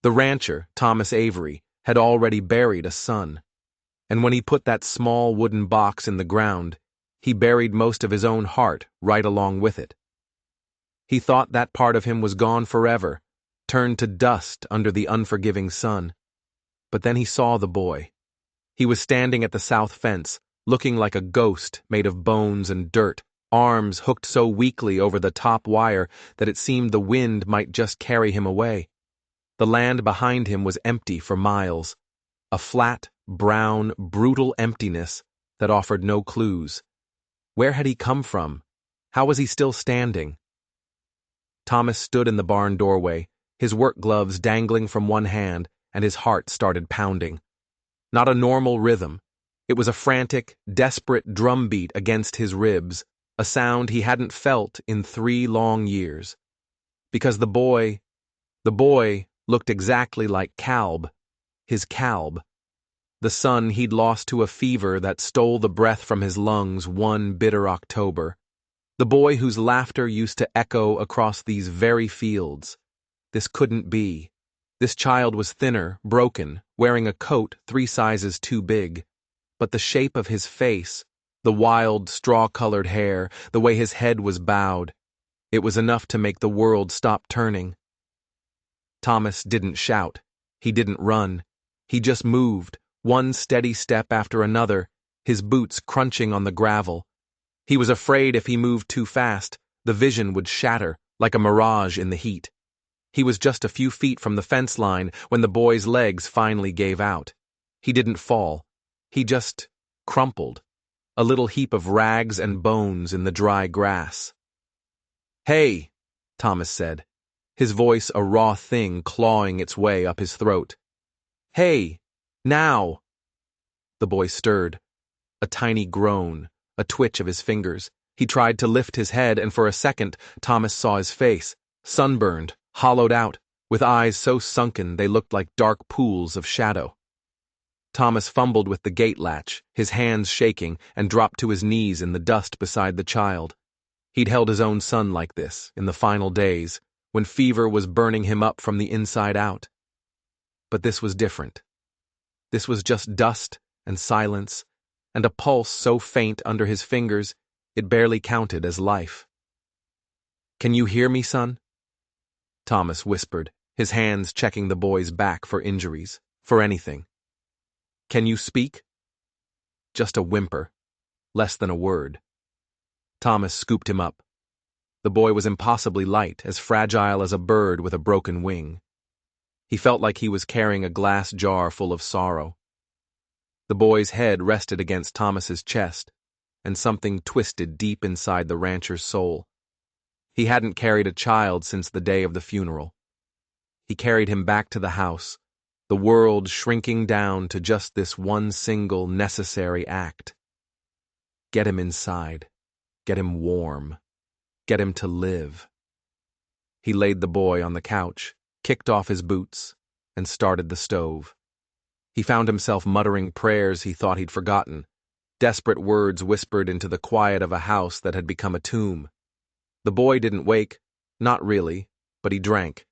The rancher, Thomas Avery, had already buried a son. And when he put that small wooden box in the ground, he buried most of his own heart right along with it. He thought that part of him was gone forever, turned to dust under the unforgiving sun. But then he saw the boy. He was standing at the south fence, looking like a ghost made of bones and dirt, arms hooked so weakly over the top wire that it seemed the wind might just carry him away. The land behind him was empty for miles, a flat, brown, brutal emptiness that offered no clues. Where had he come from? How was he still standing? Thomas stood in the barn doorway, his work gloves dangling from one hand, and his heart started pounding. Not a normal rhythm. It was a frantic, desperate drumbeat against his ribs, a sound he hadn't felt in 3 long years. Because the boy looked exactly like Calb, his Calb, the son he'd lost to a fever that stole the breath from his lungs one bitter October, the boy whose laughter used to echo across these very fields. This couldn't be. This child was thinner, broken, wearing a coat 3 sizes too big. But the shape of his face, the wild, straw-colored hair, the way his head was bowed, it was enough to make the world stop turning. Thomas didn't shout. He didn't run. He just moved, one steady step after another, his boots crunching on the gravel. He was afraid if he moved too fast, the vision would shatter, like a mirage in the heat. He was just a few feet from the fence line when the boy's legs finally gave out. He didn't fall. He just crumpled, a little heap of rags and bones in the dry grass. "Hey," Thomas said, his voice a raw thing clawing its way up his throat. "Hey, now!" The boy stirred. A tiny groan, a twitch of his fingers. He tried to lift his head, and for a second, Thomas saw his face, sunburned, hollowed out, with eyes so sunken they looked like dark pools of shadow. Thomas fumbled with the gate latch, his hands shaking, and dropped to his knees in the dust beside the child. He'd held his own son like this, in the final days, when fever was burning him up from the inside out. But this was different. This was just dust and silence, and a pulse so faint under his fingers it barely counted as life. "Can you hear me, son?" Thomas whispered, his hands checking the boy's back for injuries, for anything. "Can you speak?" Just a whimper, less than a word. Thomas scooped him up. The boy was impossibly light, as fragile as a bird with a broken wing. He felt like he was carrying a glass jar full of sorrow. The boy's head rested against Thomas's chest, and something twisted deep inside the rancher's soul. He hadn't carried a child since the day of the funeral. He carried him back to the house, the world shrinking down to just this one single necessary act. Get him inside. Get him warm. Get him to live. He laid the boy on the couch, kicked off his boots, and started the stove. He found himself muttering prayers he thought he'd forgotten, desperate words whispered into the quiet of a house that had become a tomb. The boy didn't wake, not really, but he drank.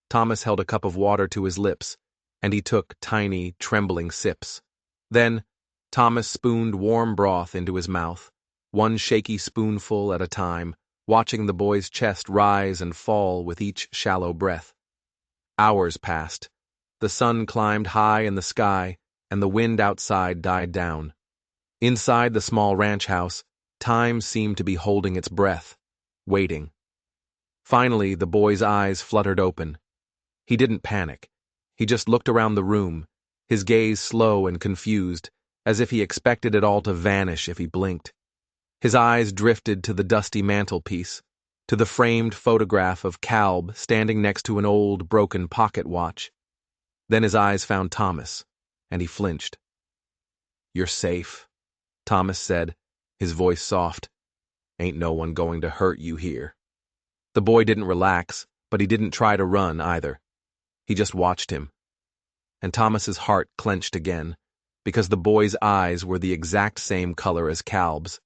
Thomas held a cup of water to his lips, and he took tiny, trembling sips. Then, Thomas spooned warm broth into his mouth, one shaky spoonful at a time, watching the boy's chest rise and fall with each shallow breath. Hours passed. The sun climbed high in the sky, and the wind outside died down. Inside the small ranch house, time seemed to be holding its breath, waiting. Finally, the boy's eyes fluttered open. He didn't panic. He just looked around the room, his gaze slow and confused, as if he expected it all to vanish if he blinked. His eyes drifted to the dusty mantelpiece, to the framed photograph of Calb standing next to an old, broken pocket watch. Then his eyes found Thomas, and he flinched. "You're safe," Thomas said, his voice soft. "Ain't no one going to hurt you here." The boy didn't relax, but he didn't try to run either. He just watched him. And Thomas's heart clenched again, because the boy's eyes were the exact same color as Calb's,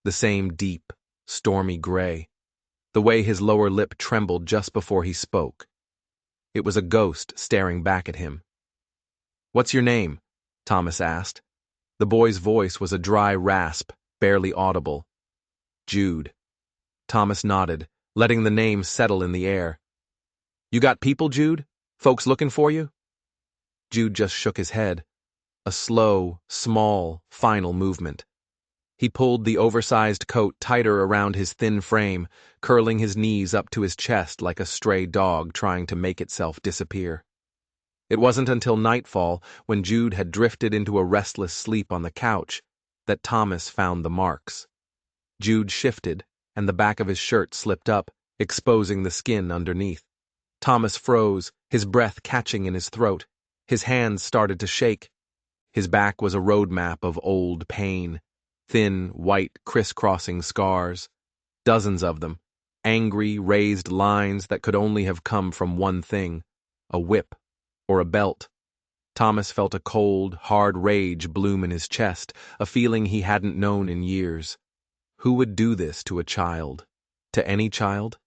the same deep, stormy gray, the way his lower lip trembled just before he spoke. It was a ghost staring back at him. "What's your name?" Thomas asked. The boy's voice was a dry rasp, barely audible. "Jude." Thomas nodded, letting the name settle in the air. "You got people, Jude? Folks looking for you?" Jude just shook his head. A slow, small, final movement. He pulled the oversized coat tighter around his thin frame, curling his knees up to his chest like a stray dog trying to make itself disappear. It wasn't until nightfall, when Jude had drifted into a restless sleep on the couch, that Thomas found the marks. Jude shifted, and the back of his shirt slipped up, exposing the skin underneath. Thomas froze, his breath catching in his throat. His hands started to shake. His back was a road map of old pain, thin, white, crisscrossing scars. Dozens of them, angry, raised lines that could only have come from one thing, a whip or a belt. Thomas felt a cold, hard rage bloom in his chest, a feeling he hadn't known in years. Who would do this to a child? To any child?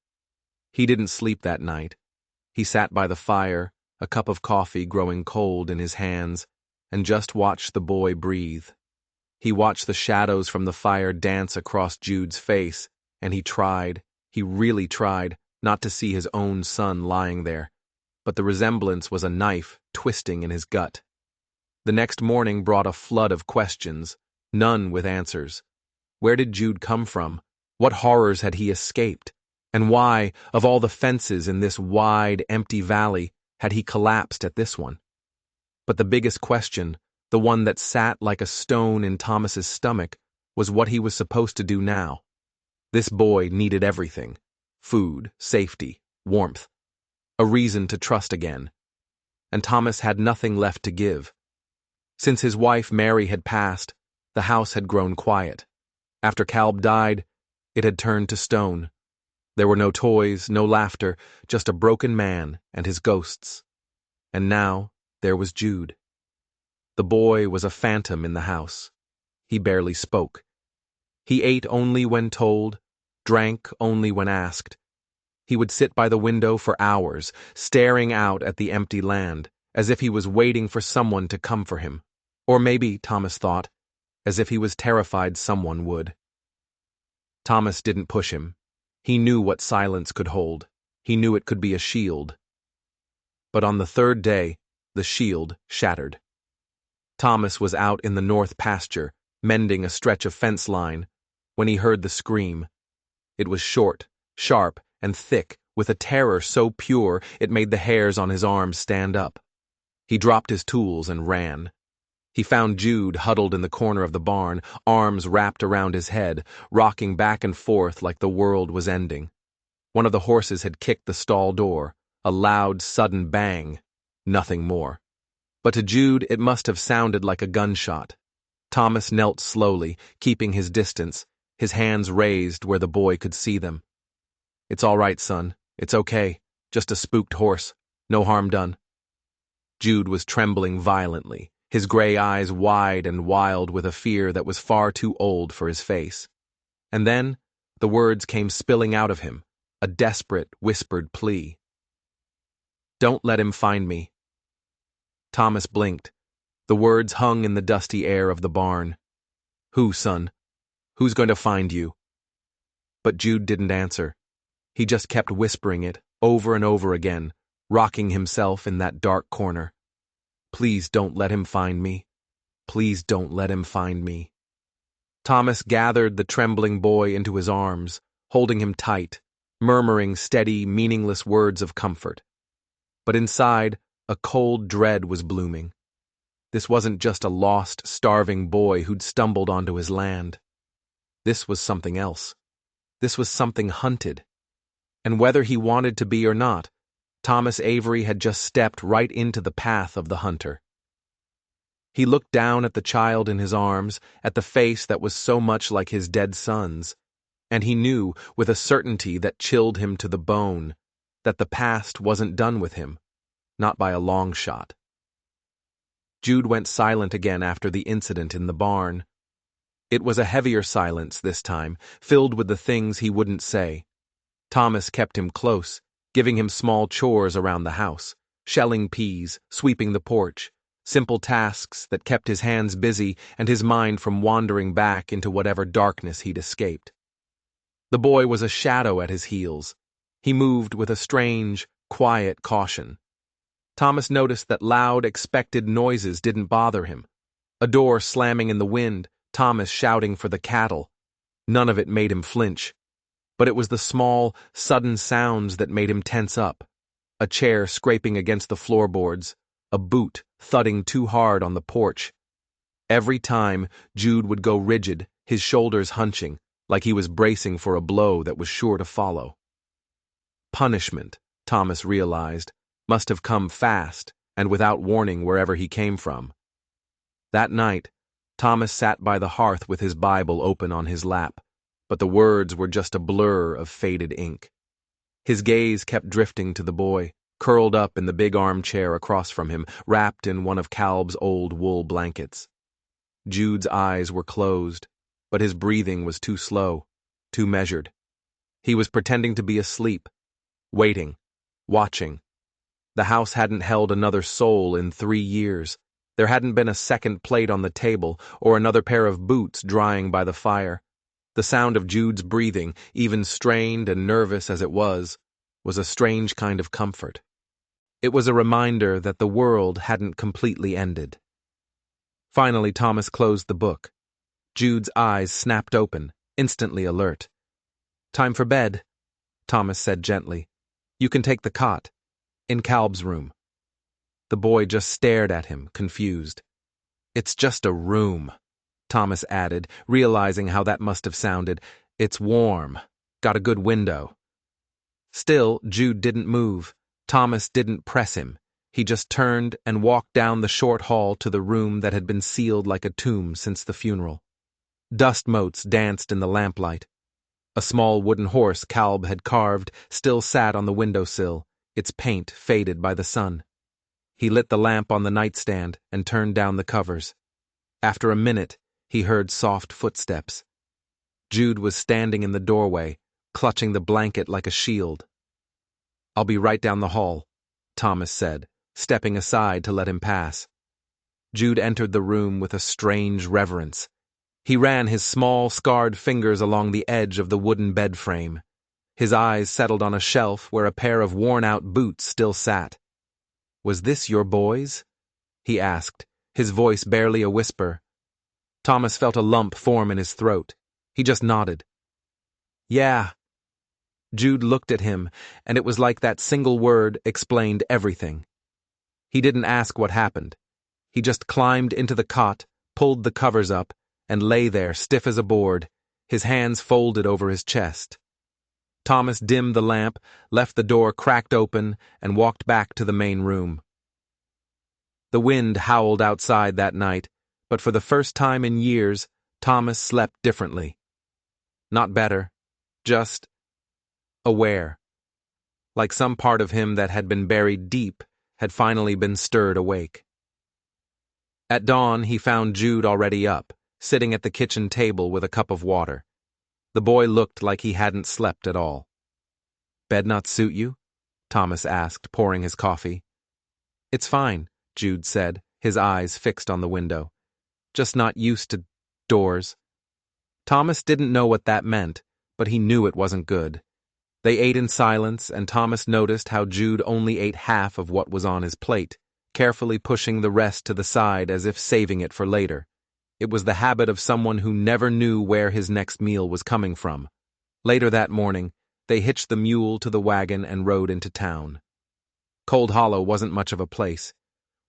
He didn't sleep that night. He sat by the fire, a cup of coffee growing cold in his hands, and just watched the boy breathe. He watched the shadows from the fire dance across Jude's face, and he really tried, not to see his own son lying there. But the resemblance was a knife twisting in his gut. The next morning brought a flood of questions, none with answers. Where did Jude come from? What horrors had he escaped? And why, of all the fences in this wide, empty valley, had he collapsed at this one? But the biggest question, the one that sat like a stone in Thomas's stomach, was what he was supposed to do now. This boy needed everything: food, safety, warmth, a reason to trust again. And Thomas had nothing left to give. Since his wife Mary had passed, the house had grown quiet. After Calb died, it had turned to stone. There were no toys, no laughter, just a broken man and his ghosts. And now there was Jude. The boy was a phantom in the house. He barely spoke. He ate only when told, drank only when asked. He would sit by the window for hours, staring out at the empty land, as if he was waiting for someone to come for him. Or maybe, Thomas thought, as if he was terrified someone would. Thomas didn't push him. He knew what silence could hold. He knew it could be a shield. But on the third day, the shield shattered. Thomas was out in the north pasture, mending a stretch of fence line, when he heard the scream. It was short, sharp, and thick, with a terror so pure it made the hairs on his arms stand up. He dropped his tools and ran. He found Jude huddled in the corner of the barn, arms wrapped around his head, rocking back and forth like the world was ending. One of the horses had kicked the stall door, a loud, sudden bang, nothing more. But to Jude it must have sounded like a gunshot. Thomas knelt slowly, keeping his distance, his hands raised where the boy could see them. "It's all right, son. It's okay. Just a spooked horse. No harm done." Jude was trembling violently, his gray eyes wide and wild with a fear that was far too old for his face. And then the words came spilling out of him, a desperate, whispered plea. "Don't let him find me." Thomas blinked. The words hung in the dusty air of the barn. "Who, son? Who's going to find you?" But Jude didn't answer. He just kept whispering it, over and over again, rocking himself in that dark corner. "Please don't let him find me. Please don't let him find me." Thomas gathered the trembling boy into his arms, holding him tight, murmuring steady, meaningless words of comfort. But inside, a cold dread was blooming. This wasn't just a lost, starving boy who'd stumbled onto his land. This was something else. This was something hunted. And whether he wanted to be or not, Thomas Avery had just stepped right into the path of the hunter. He looked down at the child in his arms, at the face that was so much like his dead son's, and he knew, with a certainty that chilled him to the bone, that the past wasn't done with him, not by a long shot. Jude went silent again after the incident in the barn. It was a heavier silence this time, filled with the things he wouldn't say. Thomas kept him close, giving him small chores around the house, shelling peas, sweeping the porch, simple tasks that kept his hands busy and his mind from wandering back into whatever darkness he'd escaped. The boy was a shadow at his heels. He moved with a strange, quiet caution. Thomas noticed that loud, expected noises didn't bother him. A door slamming in the wind, Thomas shouting for the cattle. None of it made him flinch. But it was the small, sudden sounds that made him tense up. A chair scraping against the floorboards, a boot thudding too hard on the porch. Every time, Jude would go rigid, his shoulders hunching, like he was bracing for a blow that was sure to follow. Punishment, Thomas realized, must have come fast and without warning wherever he came from. That night, Thomas sat by the hearth with his Bible open on his lap, but the words were just a blur of faded ink. His gaze kept drifting to the boy, curled up in the big armchair across from him, wrapped in one of Calb's old wool blankets. Jude's eyes were closed, but his breathing was too slow, too measured. He was pretending to be asleep, waiting, watching. The house hadn't held another soul in 3 years. There hadn't been a second plate on the table or another pair of boots drying by the fire. The sound of Jude's breathing, even strained and nervous as it was a strange kind of comfort. It was a reminder that the world hadn't completely ended. Finally, Thomas closed the book. Jude's eyes snapped open, instantly alert. "Time for bed," Thomas said gently. "You can take the cot. In Calb's room." The boy just stared at him, confused. "It's just a room," Thomas added, realizing how that must have sounded. "It's warm. Got a good window." Still, Jude didn't move. Thomas didn't press him. He just turned and walked down the short hall to the room that had been sealed like a tomb since the funeral. Dust motes danced in the lamplight. A small wooden horse Calb had carved still sat on the windowsill, its paint faded by the sun. He lit the lamp on the nightstand and turned down the covers. After a minute, he heard soft footsteps. Jude was standing in the doorway, clutching the blanket like a shield. "I'll be right down the hall," Thomas said, stepping aside to let him pass. Jude entered the room with a strange reverence. He ran his small, scarred fingers along the edge of the wooden bed frame. His eyes settled on a shelf where a pair of worn-out boots still sat. "Was this your boy's?" he asked, his voice barely a whisper. Thomas felt a lump form in his throat. He just nodded. "Yeah." Jude looked at him, and it was like that single word explained everything. He didn't ask what happened. He just climbed into the cot, pulled the covers up, and lay there stiff as a board, his hands folded over his chest. Thomas dimmed the lamp, left the door cracked open, and walked back to the main room. The wind howled outside that night, but for the first time in years, Thomas slept differently. Not better, just aware. Like some part of him that had been buried deep had finally been stirred awake. At dawn, he found Jude already up, sitting at the kitchen table with a cup of water. The boy looked like he hadn't slept at all. "Bed not suit you?" Thomas asked, pouring his coffee. "It's fine," Jude said, his eyes fixed on the window. "Just not used to doors." Thomas didn't know what that meant, but he knew it wasn't good. They ate in silence, and Thomas noticed how Jude only ate half of what was on his plate, carefully pushing the rest to the side as if saving it for later. It was the habit of someone who never knew where his next meal was coming from. Later that morning, they hitched the mule to the wagon and rode into town. Cold Hollow wasn't much of a place.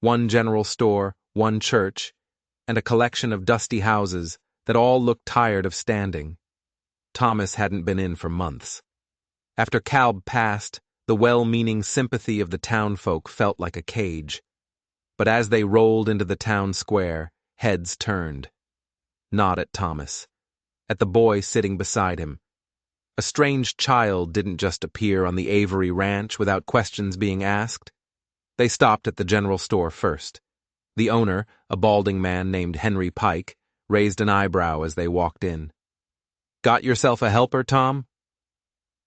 One general store, one church, and a collection of dusty houses that all looked tired of standing. Thomas hadn't been in for months. After Calb passed, the well-meaning sympathy of the townfolk felt like a cage. But as they rolled into the town square, heads turned. Not at Thomas. At the boy sitting beside him. A strange child didn't just appear on the Avery ranch without questions being asked. They stopped at the general store first. The owner, a balding man named Henry Pike, raised an eyebrow as they walked in. "Got yourself a helper, Tom?"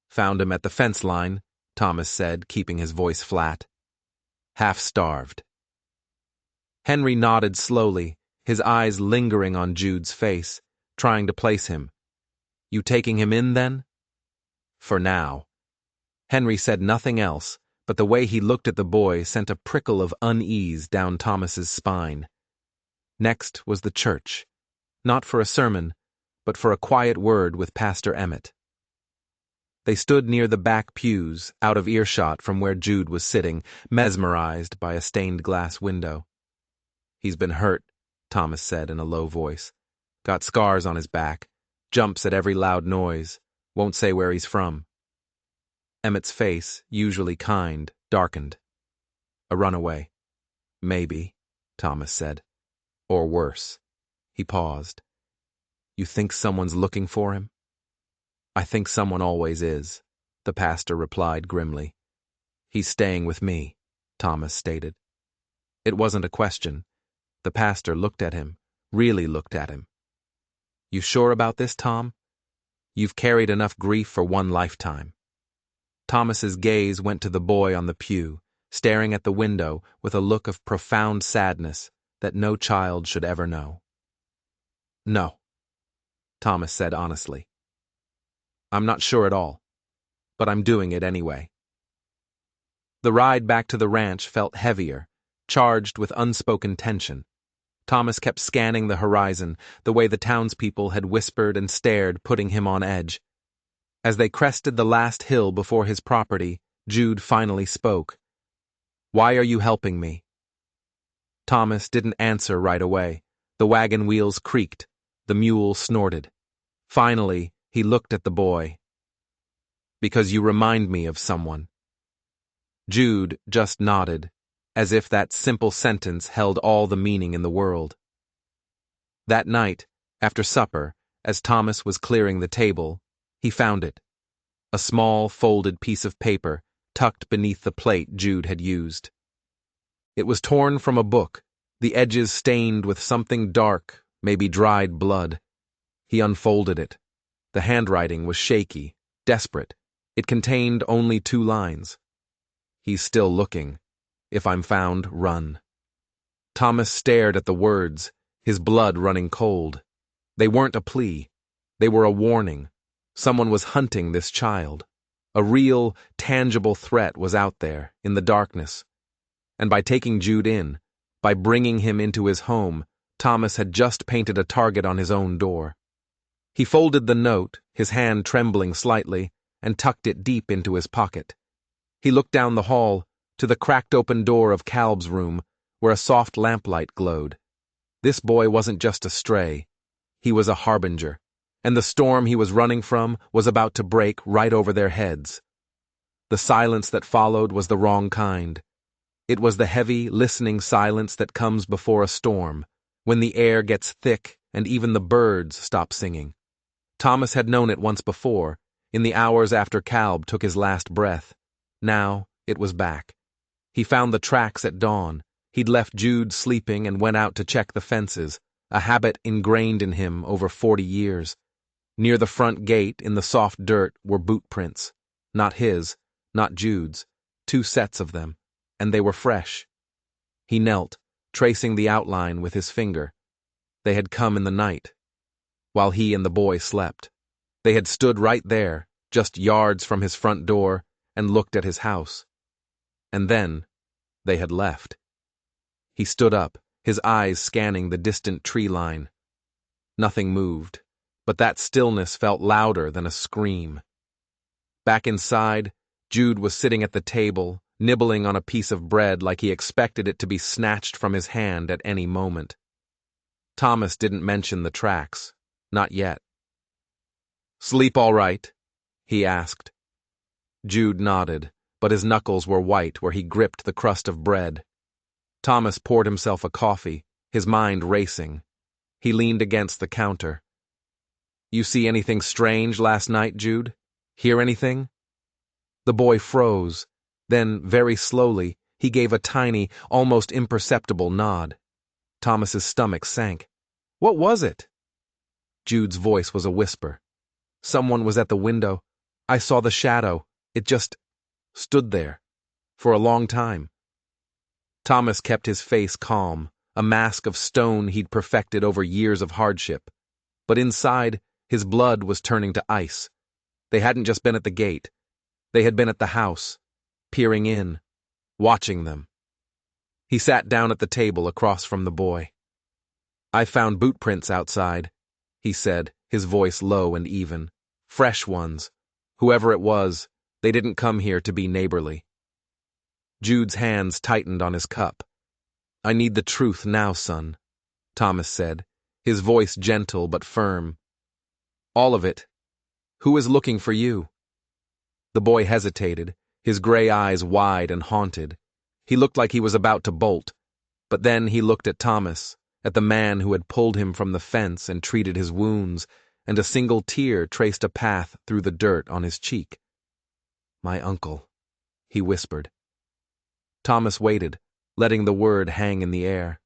"Found him at the fence line," Thomas said, keeping his voice flat. Half-starved. Henry nodded slowly, his eyes lingering on Jude's face, trying to place him. You taking him in, then? For now. Henry said nothing else, but the way he looked at the boy sent a prickle of unease down Thomas's spine. Next was the church, not for a sermon, but for a quiet word with Pastor Emmett. They stood near the back pews, out of earshot from where Jude was sitting, mesmerized by a stained glass window. He's been hurt, Thomas said in a low voice. Got scars on his back, jumps at every loud noise, won't say where he's from. Emmett's face, usually kind, darkened. A runaway. Maybe, Thomas said. Or worse. He paused. You think someone's looking for him? I think someone always is, the pastor replied grimly. He's staying with me, Thomas stated. It wasn't a question. The pastor looked at him, really looked at him. You sure about this, Tom? You've carried enough grief for one lifetime. Thomas's gaze went to the boy on the pew, staring at the window with a look of profound sadness that no child should ever know. No, Thomas said honestly. I'm not sure at all, but I'm doing it anyway. The ride back to the ranch felt heavier, charged with unspoken tension. Thomas kept scanning the horizon, the way the townspeople had whispered and stared, putting him on edge. As they crested the last hill before his property, Jude finally spoke. Why are you helping me? Thomas didn't answer right away. The wagon wheels creaked. The mule snorted. Finally, he looked at the boy. Because you remind me of someone. Jude just nodded, as if that simple sentence held all the meaning in the world. That night, after supper, as Thomas was clearing the table, he found it. A small, folded piece of paper tucked beneath the plate Jude had used. It was torn from a book, the edges stained with something dark, maybe dried blood. He unfolded it. The handwriting was shaky, desperate. It contained only 2 lines. He's still looking. If I'm found, run. Thomas stared at the words, his blood running cold. They weren't a plea. They were a warning. Someone was hunting this child. A real, tangible threat was out there, in the darkness. And by taking Jude in, by bringing him into his home, Thomas had just painted a target on his own door. He folded the note, his hand trembling slightly, and tucked it deep into his pocket. He looked down the hall, to the cracked-open door of Caleb's room, where a soft lamplight glowed. This boy wasn't just a stray. He was a harbinger, and the storm he was running from was about to break right over their heads. The silence that followed was the wrong kind. It was the heavy, listening silence that comes before a storm, when the air gets thick and even the birds stop singing. Thomas had known it once before, in the hours after Caleb took his last breath. Now it was back. He found the tracks at dawn. He'd left Jude sleeping and went out to check the fences, a habit ingrained in him over 40 years. Near the front gate, in the soft dirt, were boot prints. Not his, not Jude's, 2 sets of them, and they were fresh. He knelt, tracing the outline with his finger. They had come in the night, while he and the boy slept. They had stood right there, just yards from his front door, and looked at his house. And then, they had left. He stood up, his eyes scanning the distant tree line. Nothing moved, but that stillness felt louder than a scream. Back inside, Jude was sitting at the table, nibbling on a piece of bread like he expected it to be snatched from his hand at any moment. Thomas didn't mention the tracks, not yet. "Sleep all right?" he asked. Jude nodded, but his knuckles were white where he gripped the crust of bread. Thomas poured himself a coffee, his mind racing. He leaned against the counter. "You see anything strange last night, Jude? Hear anything?" The boy froze. Then, very slowly, he gave a tiny, almost imperceptible nod. Thomas's stomach sank. "What was it?" Jude's voice was a whisper. "Someone was at the window. I saw the shadow. It just..." stood there, for a long time. Thomas kept his face calm, a mask of stone he'd perfected over years of hardship. But inside, his blood was turning to ice. They hadn't just been at the gate. They had been at the house, peering in, watching them. He sat down at the table across from the boy. "I found boot prints outside," he said, his voice low and even. "Fresh ones. Whoever it was, they didn't come here to be neighborly." Jude's hands tightened on his cup. "I need the truth now, son," Thomas said, his voice gentle but firm. "All of it. Who is looking for you?" The boy hesitated, his gray eyes wide and haunted. He looked like he was about to bolt, but then he looked at Thomas, at the man who had pulled him from the fence and treated his wounds, and a single tear traced a path through the dirt on his cheek. "My uncle," he whispered. Thomas waited, letting the word hang in the air.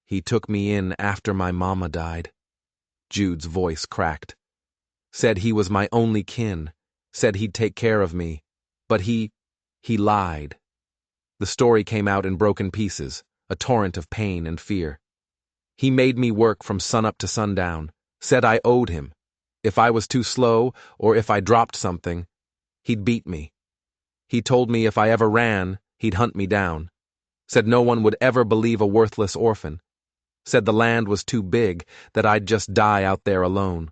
"He took me in after my mama died," Jude's voice cracked. "Said he was my only kin, said he'd take care of me, but he lied." The story came out in broken pieces, a torrent of pain and fear. "He made me work from sunup to sundown, said I owed him. If I was too slow, or if I dropped something, he'd beat me. He told me if I ever ran, he'd hunt me down. Said no one would ever believe a worthless orphan. Said the land was too big, that I'd just die out there alone."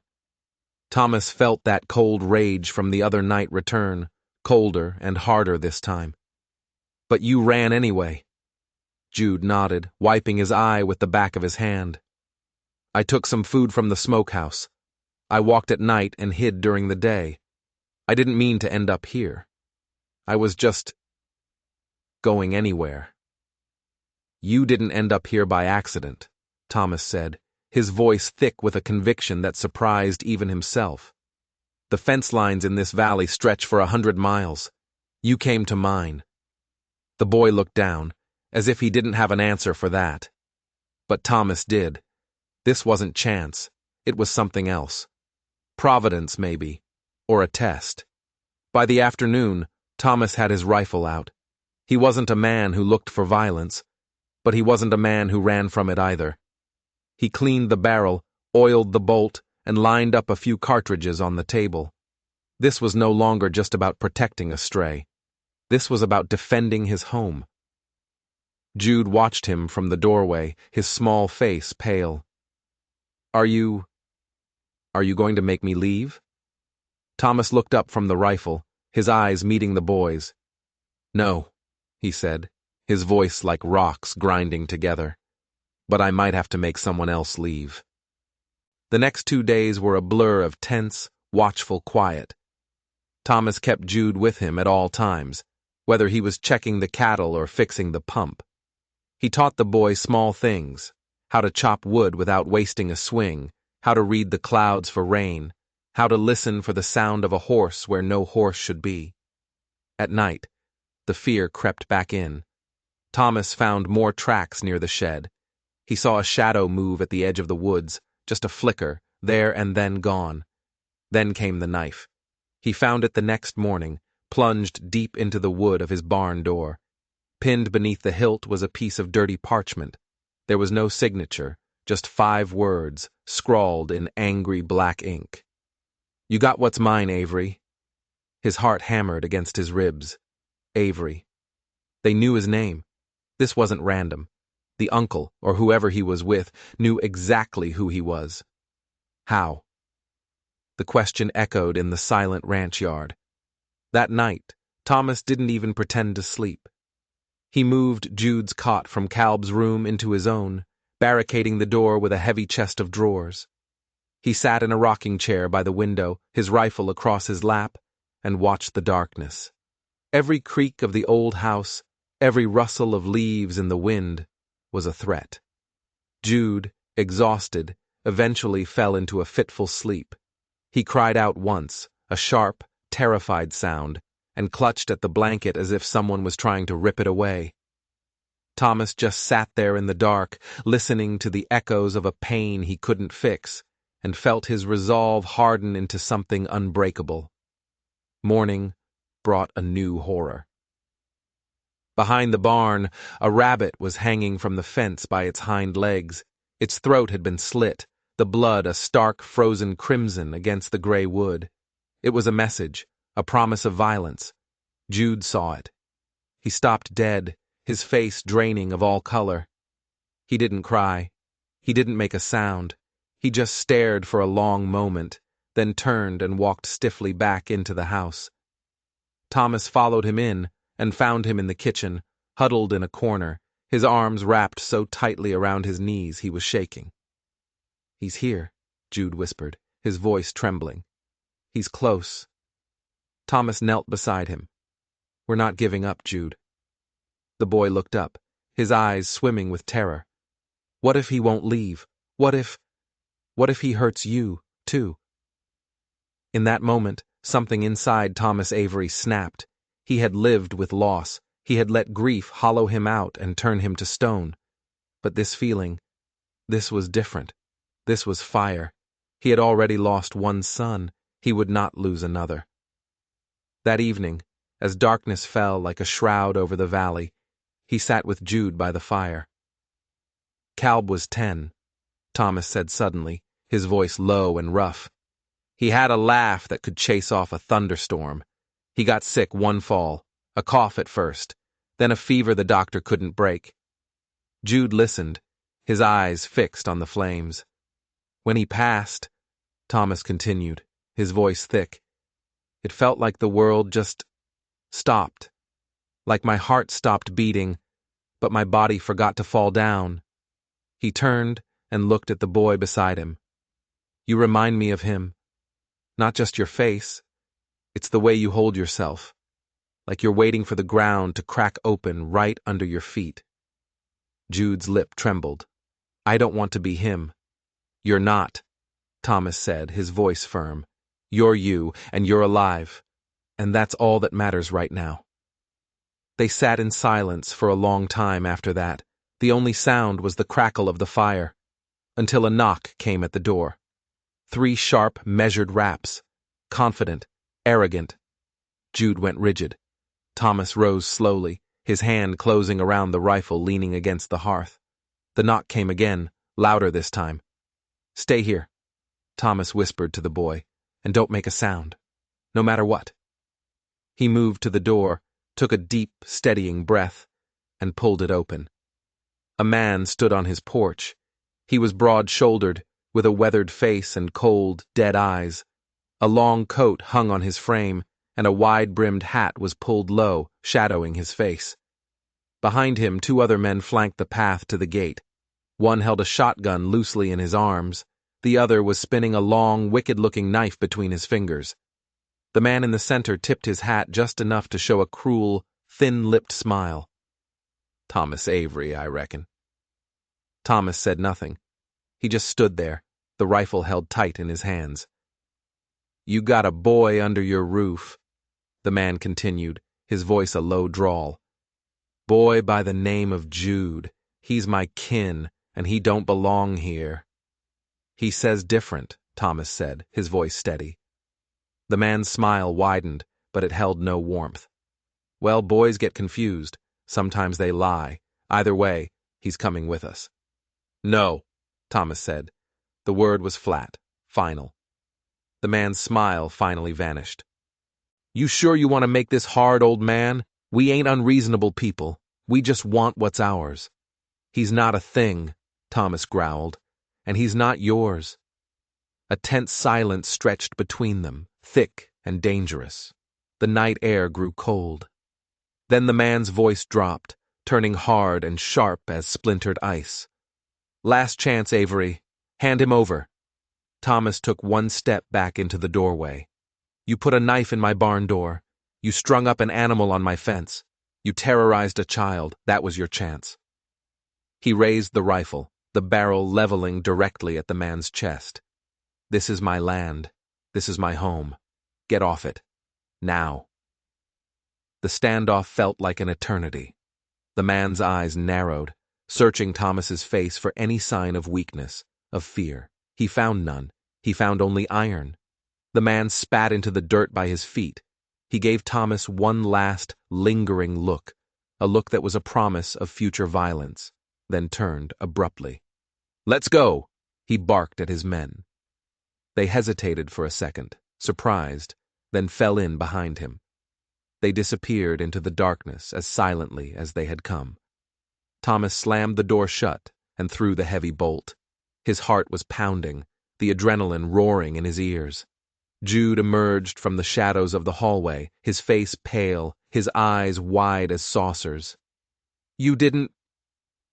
Thomas felt that cold rage from the other night return, colder and harder this time. "But you ran anyway." Jude nodded, wiping his eye with the back of his hand. "I took some food from the smokehouse. I walked at night and hid during the day. I didn't mean to end up here. I was just going anywhere." "You didn't end up here by accident," Thomas said, his voice thick with a conviction that surprised even himself. "The fence lines in this valley stretch for 100 miles. You came to mine." The boy looked down, as if he didn't have an answer for that. But Thomas did. This wasn't chance. It was something else. Providence, maybe, or a test. By the afternoon, Thomas had his rifle out. He wasn't a man who looked for violence, but he wasn't a man who ran from it either. He cleaned the barrel, oiled the bolt, and lined up a few cartridges on the table. This was no longer just about protecting a stray. This was about defending his home. Jude watched him from the doorway, his small face pale. Are you going to make me leave?" Thomas looked up from the rifle, his eyes meeting the boy's. "No," he said, his voice like rocks grinding together. "But I might have to make someone else leave." The next 2 days were a blur of tense, watchful quiet. Thomas kept Jude with him at all times, whether he was checking the cattle or fixing the pump. He taught the boy small things, how to chop wood without wasting a swing, how to read the clouds for rain, how to listen for the sound of a horse where no horse should be. At night, the fear crept back in. Thomas found more tracks near the shed. He saw a shadow move at the edge of the woods, just a flicker, there and then gone. Then came the knife. He found it the next morning, plunged deep into the wood of his barn door. Pinned beneath the hilt was a piece of dirty parchment. There was no signature, just 5 words, scrawled in angry black ink. "You got what's mine, Avery." His heart hammered against his ribs. Avery. They knew his name. This wasn't random. The uncle, or whoever he was with, knew exactly who he was. How? The question echoed in the silent ranch yard. That night, Thomas didn't even pretend to sleep. He moved Jude's cot from Calb's room into his own, barricading the door with a heavy chest of drawers. He sat in a rocking chair by the window, his rifle across his lap, and watched the darkness. Every creak of the old house, every rustle of leaves in the wind, was a threat. Jude, exhausted, eventually fell into a fitful sleep. He cried out once, a sharp, terrified sound, and clutched at the blanket as if someone was trying to rip it away. Thomas just sat there in the dark, listening to the echoes of a pain he couldn't fix, and felt his resolve harden into something unbreakable. Morning, brought a new horror. Behind the barn, a rabbit was hanging from the fence by its hind legs. Its throat had been slit, the blood a stark frozen crimson against the gray wood. It was a message, a promise of violence. Jude saw it. He stopped dead, his face draining of all color. He didn't cry. He didn't make a sound. He just stared for a long moment, then turned and walked stiffly back into the house. Thomas followed him in and found him in the kitchen, huddled in a corner, his arms wrapped so tightly around his knees he was shaking. "He's here," Jude whispered, his voice trembling. "He's close." Thomas knelt beside him. "We're not giving up, Jude." The boy looked up, his eyes swimming with terror. "What if he won't leave? What if he hurts you, too?" In that moment, something inside Thomas Avery snapped. He had lived with loss. He had let grief hollow him out and turn him to stone. But this feeling, this was different. This was fire. He had already lost one son. He would not lose another. That evening, as darkness fell like a shroud over the valley, he sat with Jude by the fire. "Calb was 10, Thomas said suddenly, his voice low and rough. "He had a laugh that could chase off a thunderstorm. He got sick one fall, a cough at first, then a fever the doctor couldn't break." Jude listened, his eyes fixed on the flames. "When he passed," Thomas continued, his voice thick, "it felt like the world just stopped. Like my heart stopped beating, but my body forgot to fall down." He turned and looked at the boy beside him. "You remind me of him. Not just your face. It's the way you hold yourself. Like you're waiting for the ground to crack open right under your feet." Jude's lip trembled. "I don't want to be him." "You're not," Thomas said, his voice firm. "You're you, and you're alive. And that's all that matters right now." They sat in silence for a long time after that. The only sound was the crackle of the fire, until a knock came at the door. 3 sharp, measured raps. Confident, arrogant. Jude went rigid. Thomas rose slowly, his hand closing around the rifle leaning against the hearth. The knock came again, louder this time. "Stay here," Thomas whispered to the boy, "and don't make a sound. No matter what." He moved to the door, took a deep, steadying breath, and pulled it open. A man stood on his porch. He was broad-shouldered, with a weathered face and cold, dead eyes. A long coat hung on his frame, and a wide-brimmed hat was pulled low, shadowing his face. Behind him, 2 other men flanked the path to the gate. One held a shotgun loosely in his arms. The other was spinning a long, wicked-looking knife between his fingers. The man in the center tipped his hat just enough to show a cruel, thin-lipped smile. "Thomas Avery, I reckon." Thomas said nothing. He just stood there, the rifle held tight in his hands. "You got a boy under your roof," the man continued, his voice a low drawl. "Boy by the name of Jude. He's my kin, and he don't belong here." "He says different," Thomas said, his voice steady. The man's smile widened, but it held no warmth. "Well, boys get confused. Sometimes they lie. Either way, he's coming with us." "No," Thomas said. The word was flat, final. The man's smile finally vanished. "You sure you want to make this hard, old man? We ain't unreasonable people. We just want what's ours." "He's not a thing," Thomas growled, "and he's not yours." A tense silence stretched between them, thick and dangerous. The night air grew cold. Then the man's voice dropped, turning hard and sharp as splintered ice. "Last chance, Avery. Hand him over." Thomas took one step back into the doorway. "You put a knife in my barn door. You strung up an animal on my fence. You terrorized a child. That was your chance." He raised the rifle, the barrel leveling directly at the man's chest. "This is my land. This is my home. Get off it. Now." The standoff felt like an eternity. The man's eyes narrowed, searching Thomas's face for any sign of weakness, of fear. He found none. He found only iron. The man spat into the dirt by his feet. He gave Thomas one last, lingering look, a look that was a promise of future violence, then turned abruptly. "Let's go!" he barked at his men. They hesitated for a second, surprised, then fell in behind him. They disappeared into the darkness as silently as they had come. Thomas slammed the door shut and threw the heavy bolt. His heart was pounding, the adrenaline roaring in his ears. Jude emerged from the shadows of the hallway, his face pale, his eyes wide as saucers. You didn't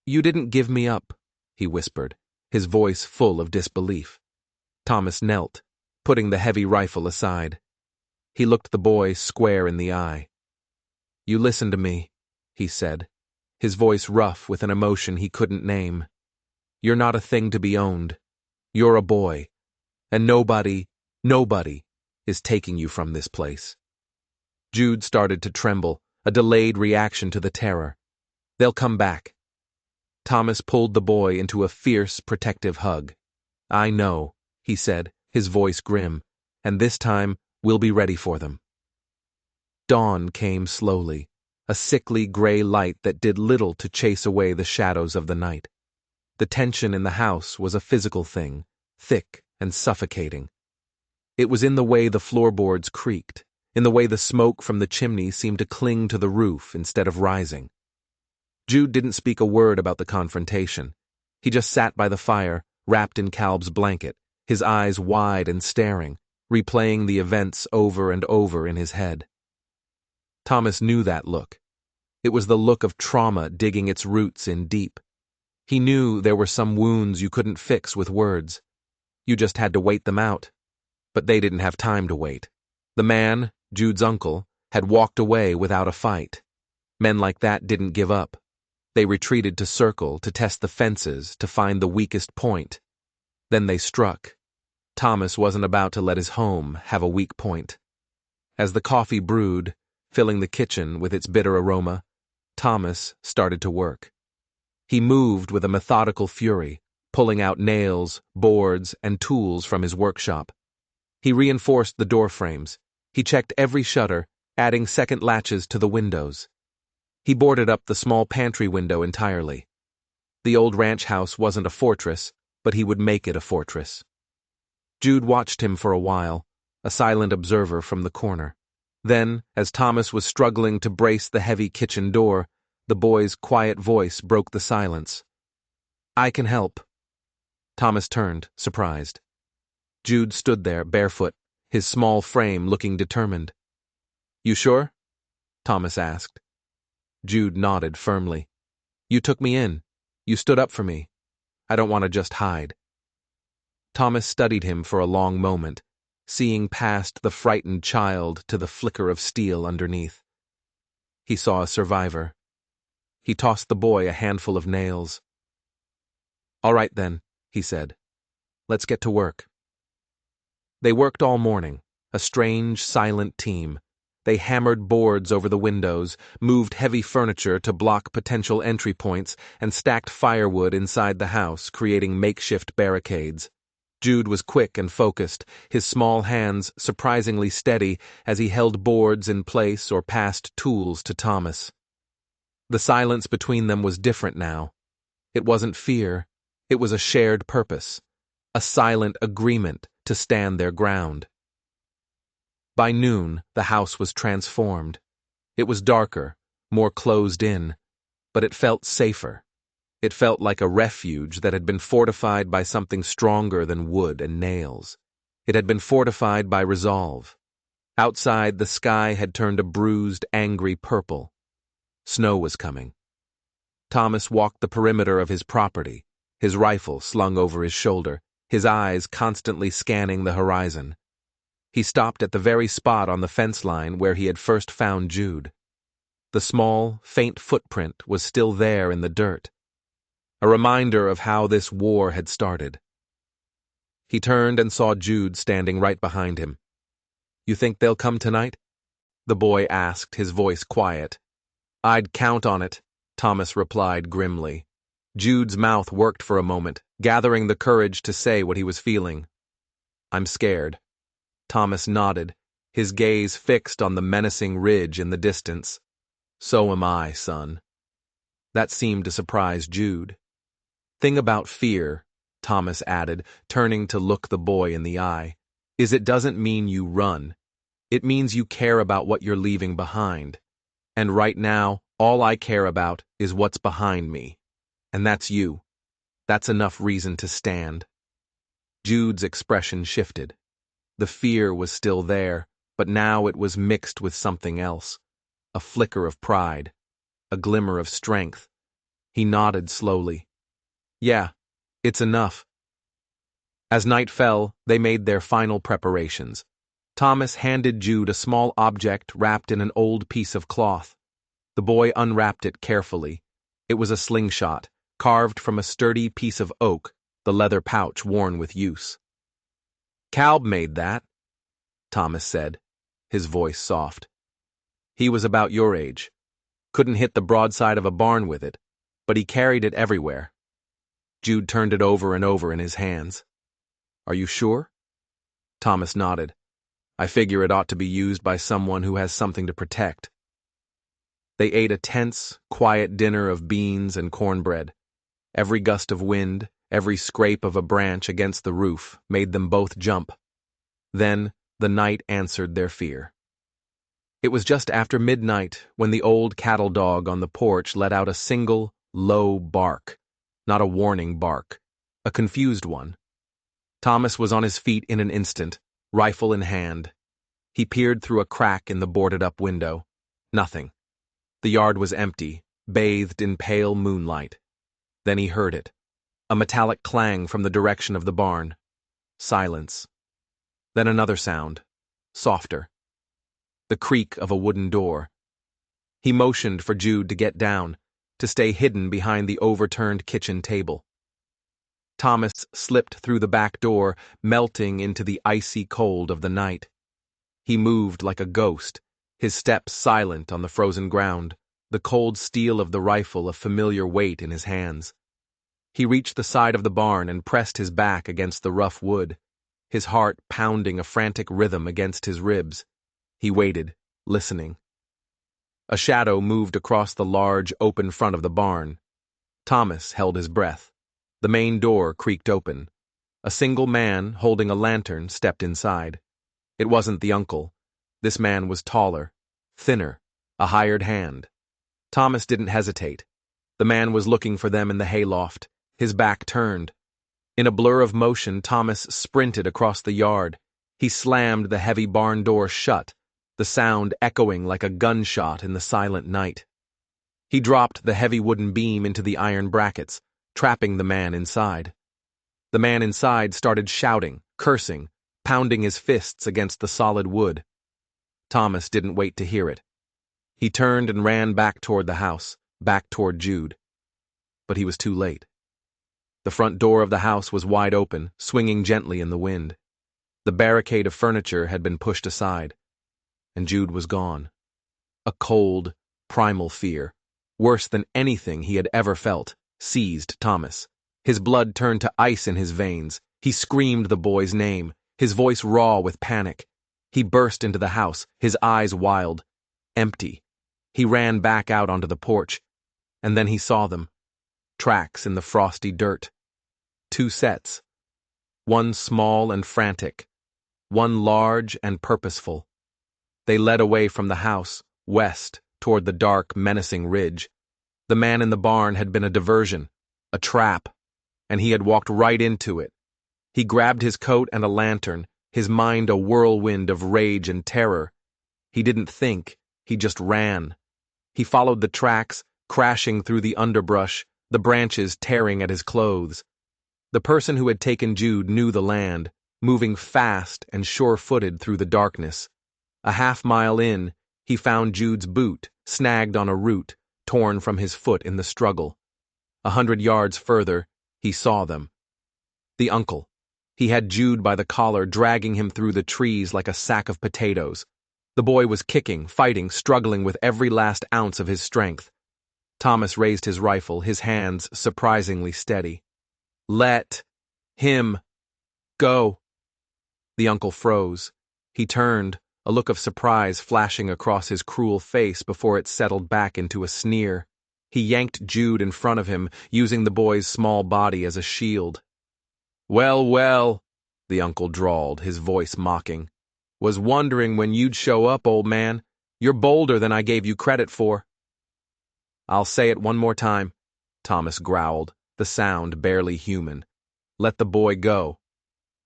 give me up," he whispered, his voice full of disbelief. Thomas knelt, putting the heavy rifle aside. He looked the boy square in the eye. "You listen to me," he said, his voice rough with an emotion he couldn't name. "You're not a thing to be owned. You're a boy, and nobody is taking you from this place." Jude started to tremble, a delayed reaction to the terror. "They'll come back." Thomas pulled the boy into a fierce, protective hug. "I know," he said, his voice grim, "and this time we'll be ready for them." Dawn came slowly, a sickly gray light that did little to chase away the shadows of the night. The tension in the house was a physical thing, thick and suffocating. It was in the way the floorboards creaked, in the way the smoke from the chimney seemed to cling to the roof instead of rising. Jude didn't speak a word about the confrontation. He just sat by the fire, wrapped in Calb's blanket, his eyes wide and staring, replaying the events over and over in his head. Thomas knew that look. It was the look of trauma digging its roots in deep. He knew there were some wounds you couldn't fix with words. You just had to wait them out. But they didn't have time to wait. The man, Jude's uncle, had walked away without a fight. Men like that didn't give up. They retreated to circle, to test the fences, to find the weakest point. Then they struck. Thomas wasn't about to let his home have a weak point. As the coffee brewed, filling the kitchen with its bitter aroma, Thomas started to work. He moved with a methodical fury, pulling out nails, boards, and tools from his workshop. He reinforced the door frames. He checked every shutter, adding second latches to the windows. He boarded up the small pantry window entirely. The old ranch house wasn't a fortress, but he would make it a fortress. Jude watched him for a while, a silent observer from the corner. Then, as Thomas was struggling to brace the heavy kitchen door, the boy's quiet voice broke the silence. "I can help." Thomas turned, surprised. Jude stood there, barefoot, his small frame looking determined. "You sure?" Thomas asked. Jude nodded firmly. "You took me in. You stood up for me. I don't want to just hide." Thomas studied him for a long moment, seeing past the frightened child to the flicker of steel underneath. He saw a survivor. He tossed the boy a handful of nails. "All right then," he said. "Let's get to work." They worked all morning, a strange, silent team. They hammered boards over the windows, moved heavy furniture to block potential entry points, and stacked firewood inside the house, creating makeshift barricades. Jude was quick and focused, his small hands surprisingly steady as he held boards in place or passed tools to Thomas. The silence between them was different now. It wasn't fear, it was a shared purpose, a silent agreement to stand their ground. By noon, the house was transformed. It was darker, more closed in, but it felt safer. It felt like a refuge that had been fortified by something stronger than wood and nails. It had been fortified by resolve. Outside, the sky had turned a bruised, angry purple. Snow was coming. Thomas walked the perimeter of his property, his rifle slung over his shoulder, his eyes constantly scanning the horizon. He stopped at the very spot on the fence line where he had first found Jude. The small, faint footprint was still there in the dirt, a reminder of how this war had started. He turned and saw Jude standing right behind him. "You think they'll come tonight?" the boy asked, his voice quiet. "I'd count on it," Thomas replied grimly. Jude's mouth worked for a moment, gathering the courage to say what he was feeling. "I'm scared." Thomas nodded, his gaze fixed on the menacing ridge in the distance. "So am I, son." That seemed to surprise Jude. "Thing about fear," Thomas added, turning to look the boy in the eye, "is it doesn't mean you run. It means you care about what you're leaving behind. And right now, all I care about is what's behind me. And that's you. That's enough reason to stand." Jude's expression shifted. The fear was still there, but now it was mixed with something else. A flicker of pride. A glimmer of strength. He nodded slowly. "Yeah, it's enough." As night fell, they made their final preparations. Thomas handed Jude a small object wrapped in an old piece of cloth. The boy unwrapped it carefully. It was a slingshot, carved from a sturdy piece of oak, the leather pouch worn with use. "Calb made that," Thomas said, his voice soft. "He was about your age. Couldn't hit the broadside of a barn with it, but he carried it everywhere." Jude turned it over and over in his hands. "Are you sure?" Thomas nodded. "I figure it ought to be used by someone who has something to protect." They ate a tense, quiet dinner of beans and cornbread. Every gust of wind, every scrape of a branch against the roof made them both jump. Then the night answered their fear. It was just after midnight when the old cattle dog on the porch let out a single, low bark. Not a warning bark, a confused one. Thomas was on his feet in an instant, rifle in hand. He peered through a crack in the boarded-up window. Nothing. The yard was empty, bathed in pale moonlight. Then he heard it. A metallic clang from the direction of the barn. Silence. Then another sound, softer. The creak of a wooden door. He motioned for Jude to get down, to stay hidden behind the overturned kitchen table. Thomas slipped through the back door, melting into the icy cold of the night. He moved like a ghost, his steps silent on the frozen ground, the cold steel of the rifle a familiar weight in his hands. He reached the side of the barn and pressed his back against the rough wood, his heart pounding a frantic rhythm against his ribs. He waited, listening. A shadow moved across the large, open front of the barn. Thomas held his breath. The main door creaked open. A single man, holding a lantern, stepped inside. It wasn't the uncle. This man was taller, thinner, a hired hand. Thomas didn't hesitate. The man was looking for them in the hayloft, his back turned. In a blur of motion, Thomas sprinted across the yard. He slammed the heavy barn door shut, the sound echoing like a gunshot in the silent night. He dropped the heavy wooden beam into the iron brackets, trapping the man inside. The man inside started shouting, cursing, pounding his fists against the solid wood. Thomas didn't wait to hear it. He turned and ran back toward the house, back toward Jude. But he was too late. The front door of the house was wide open, swinging gently in the wind. The barricade of furniture had been pushed aside, and Jude was gone. A cold, primal fear, worse than anything he had ever felt, seized Thomas. His blood turned to ice in his veins. He screamed the boy's name, his voice raw with panic. He burst into the house, his eyes wild, empty. He ran back out onto the porch, and then he saw them. Tracks in the frosty dirt. 2 sets. One small and frantic, one large and purposeful. They led away from the house, west, toward the dark, menacing ridge. The man in the barn had been a diversion, a trap, and he had walked right into it. He grabbed his coat and a lantern, his mind a whirlwind of rage and terror. He didn't think, he just ran. He followed the tracks, crashing through the underbrush, the branches tearing at his clothes. The person who had taken Jude knew the land, moving fast and sure-footed through the darkness. A half-mile in, he found Jude's boot, snagged on a root, torn from his foot in the struggle. 100 yards further, he saw them. The uncle. He had Jude by the collar, dragging him through the trees like a sack of potatoes. The boy was kicking, fighting, struggling with every last ounce of his strength. Thomas raised his rifle, his hands surprisingly steady. "Let him go." The uncle froze. He turned, a look of surprise flashing across his cruel face before it settled back into a sneer. He yanked Jude in front of him, using the boy's small body as a shield. "Well, well," the uncle drawled, his voice mocking. "Was wondering when you'd show up, old man. You're bolder than I gave you credit for." "I'll say it one more time," Thomas growled, the sound barely human. "Let the boy go."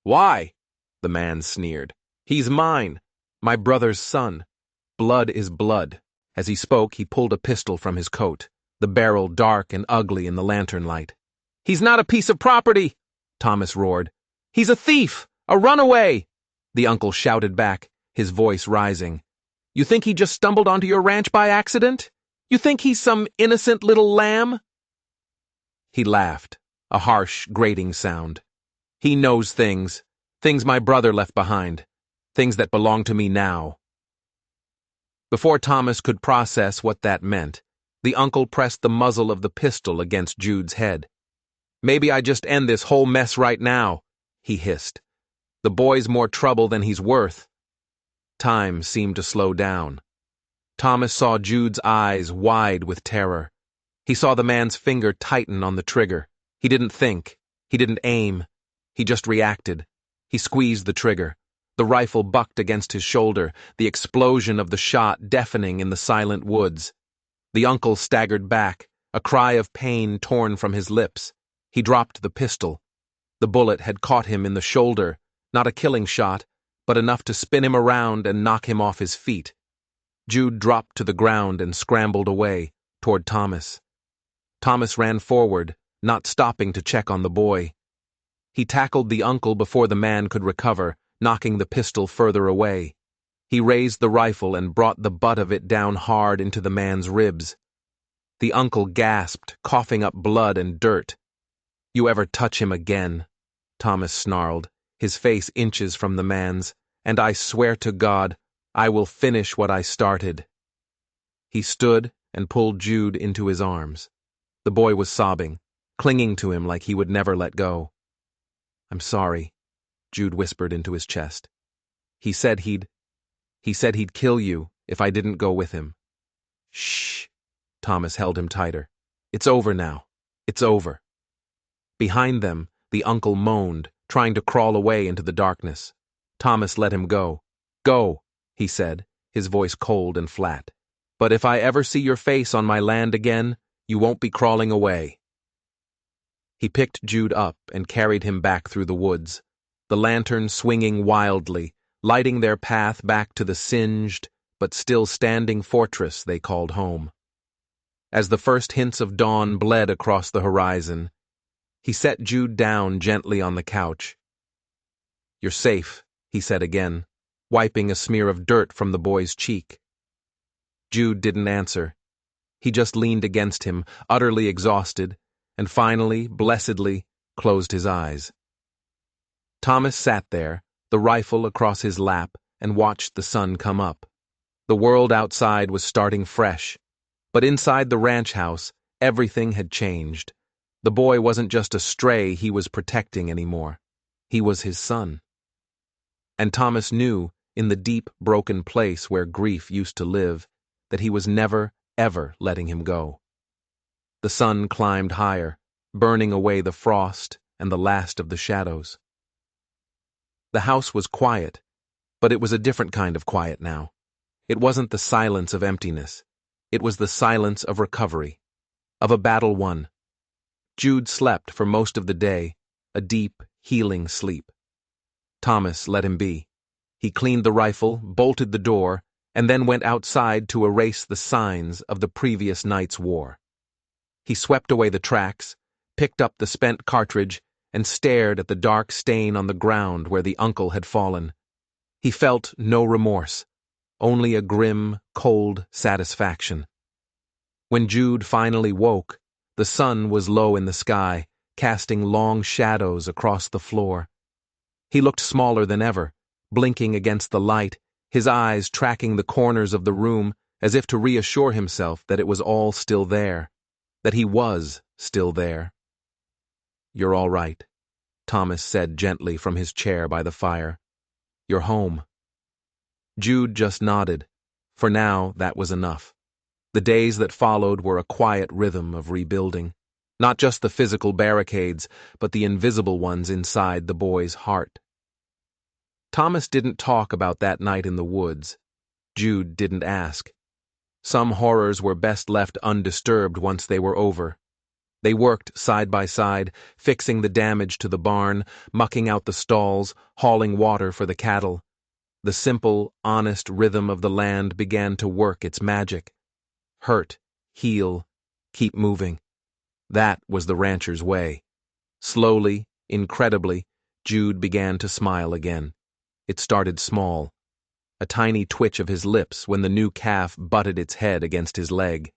"Why?" the man sneered. "He's mine, my brother's son. Blood is blood." As he spoke, he pulled a pistol from his coat, the barrel dark and ugly in the lantern light. "He's not a piece of property!" Thomas roared. "He's a thief! A runaway!" The uncle shouted back, his voice rising. "You think he just stumbled onto your ranch by accident? You think he's some innocent little lamb?" He laughed, a harsh, grating sound. "He knows things my brother left behind, things that belong to me now." Before Thomas could process what that meant, the uncle pressed the muzzle of the pistol against Jude's head. "Maybe I just end this whole mess right now," he hissed. "The boy's more trouble than he's worth." Time seemed to slow down. Thomas saw Jude's eyes wide with terror. He saw the man's finger tighten on the trigger. He didn't think. He didn't aim. He just reacted. He squeezed the trigger. The rifle bucked against his shoulder, the explosion of the shot deafening in the silent woods. The uncle staggered back, a cry of pain torn from his lips. He dropped the pistol. The bullet had caught him in the shoulder, not a killing shot, but enough to spin him around and knock him off his feet. Jude dropped to the ground and scrambled away, toward Thomas. Thomas ran forward, not stopping to check on the boy. He tackled the uncle before the man could recover, knocking the pistol further away. He raised the rifle and brought the butt of it down hard into the man's ribs. The uncle gasped, coughing up blood and dirt. "You ever touch him again," Thomas snarled, his face inches from the man's, "and I swear to God, I will finish what I started." He stood and pulled Jude into his arms. The boy was sobbing, clinging to him like he would never let go. "I'm sorry," Jude whispered into his chest. He said he'd kill you if I didn't go with him." "Shh." Thomas held him tighter. "It's over now. It's over." Behind them, the uncle moaned, trying to crawl away into the darkness. Thomas let him go. "Go," he said, his voice cold and flat. "But if I ever see your face on my land again, you won't be crawling away." He picked Jude up and carried him back through the woods, the lantern swinging wildly, lighting their path back to the singed but still standing fortress they called home. As the first hints of dawn bled across the horizon, he set Jude down gently on the couch. "You're safe," he said again, wiping a smear of dirt from the boy's cheek. Jude didn't answer. He just leaned against him, utterly exhausted, and finally, blessedly, closed his eyes. Thomas sat there, the rifle across his lap, and watched the sun come up. The world outside was starting fresh, but inside the ranch house, everything had changed. The boy wasn't just a stray he was protecting anymore. He was his son. And Thomas knew, in the deep, broken place where grief used to live, that he was never, ever letting him go. The sun climbed higher, burning away the frost and the last of the shadows. The house was quiet, but it was a different kind of quiet now. It wasn't the silence of emptiness. It was the silence of recovery, of a battle won. Jude slept for most of the day, a deep, healing sleep. Thomas let him be. He cleaned the rifle, bolted the door, and then went outside to erase the signs of the previous night's war. He swept away the tracks, picked up the spent cartridge, and stared at the dark stain on the ground where the uncle had fallen. He felt no remorse, only a grim, cold satisfaction. When Jude finally woke, the sun was low in the sky, casting long shadows across the floor. He looked smaller than ever, blinking against the light, his eyes tracking the corners of the room as if to reassure himself that it was all still there, that he was still there. "You're all right," Thomas said gently from his chair by the fire. "You're home." Jude just nodded. For now, that was enough. The days that followed were a quiet rhythm of rebuilding. Not just the physical barricades, but the invisible ones inside the boy's heart. Thomas didn't talk about that night in the woods. Jude didn't ask. Some horrors were best left undisturbed once they were over. They worked side by side, fixing the damage to the barn, mucking out the stalls, hauling water for the cattle. The simple, honest rhythm of the land began to work its magic. Hurt, heal, keep moving. That was the rancher's way. Slowly, incredibly, Jude began to smile again. It started small. A tiny twitch of his lips when the new calf butted its head against his leg.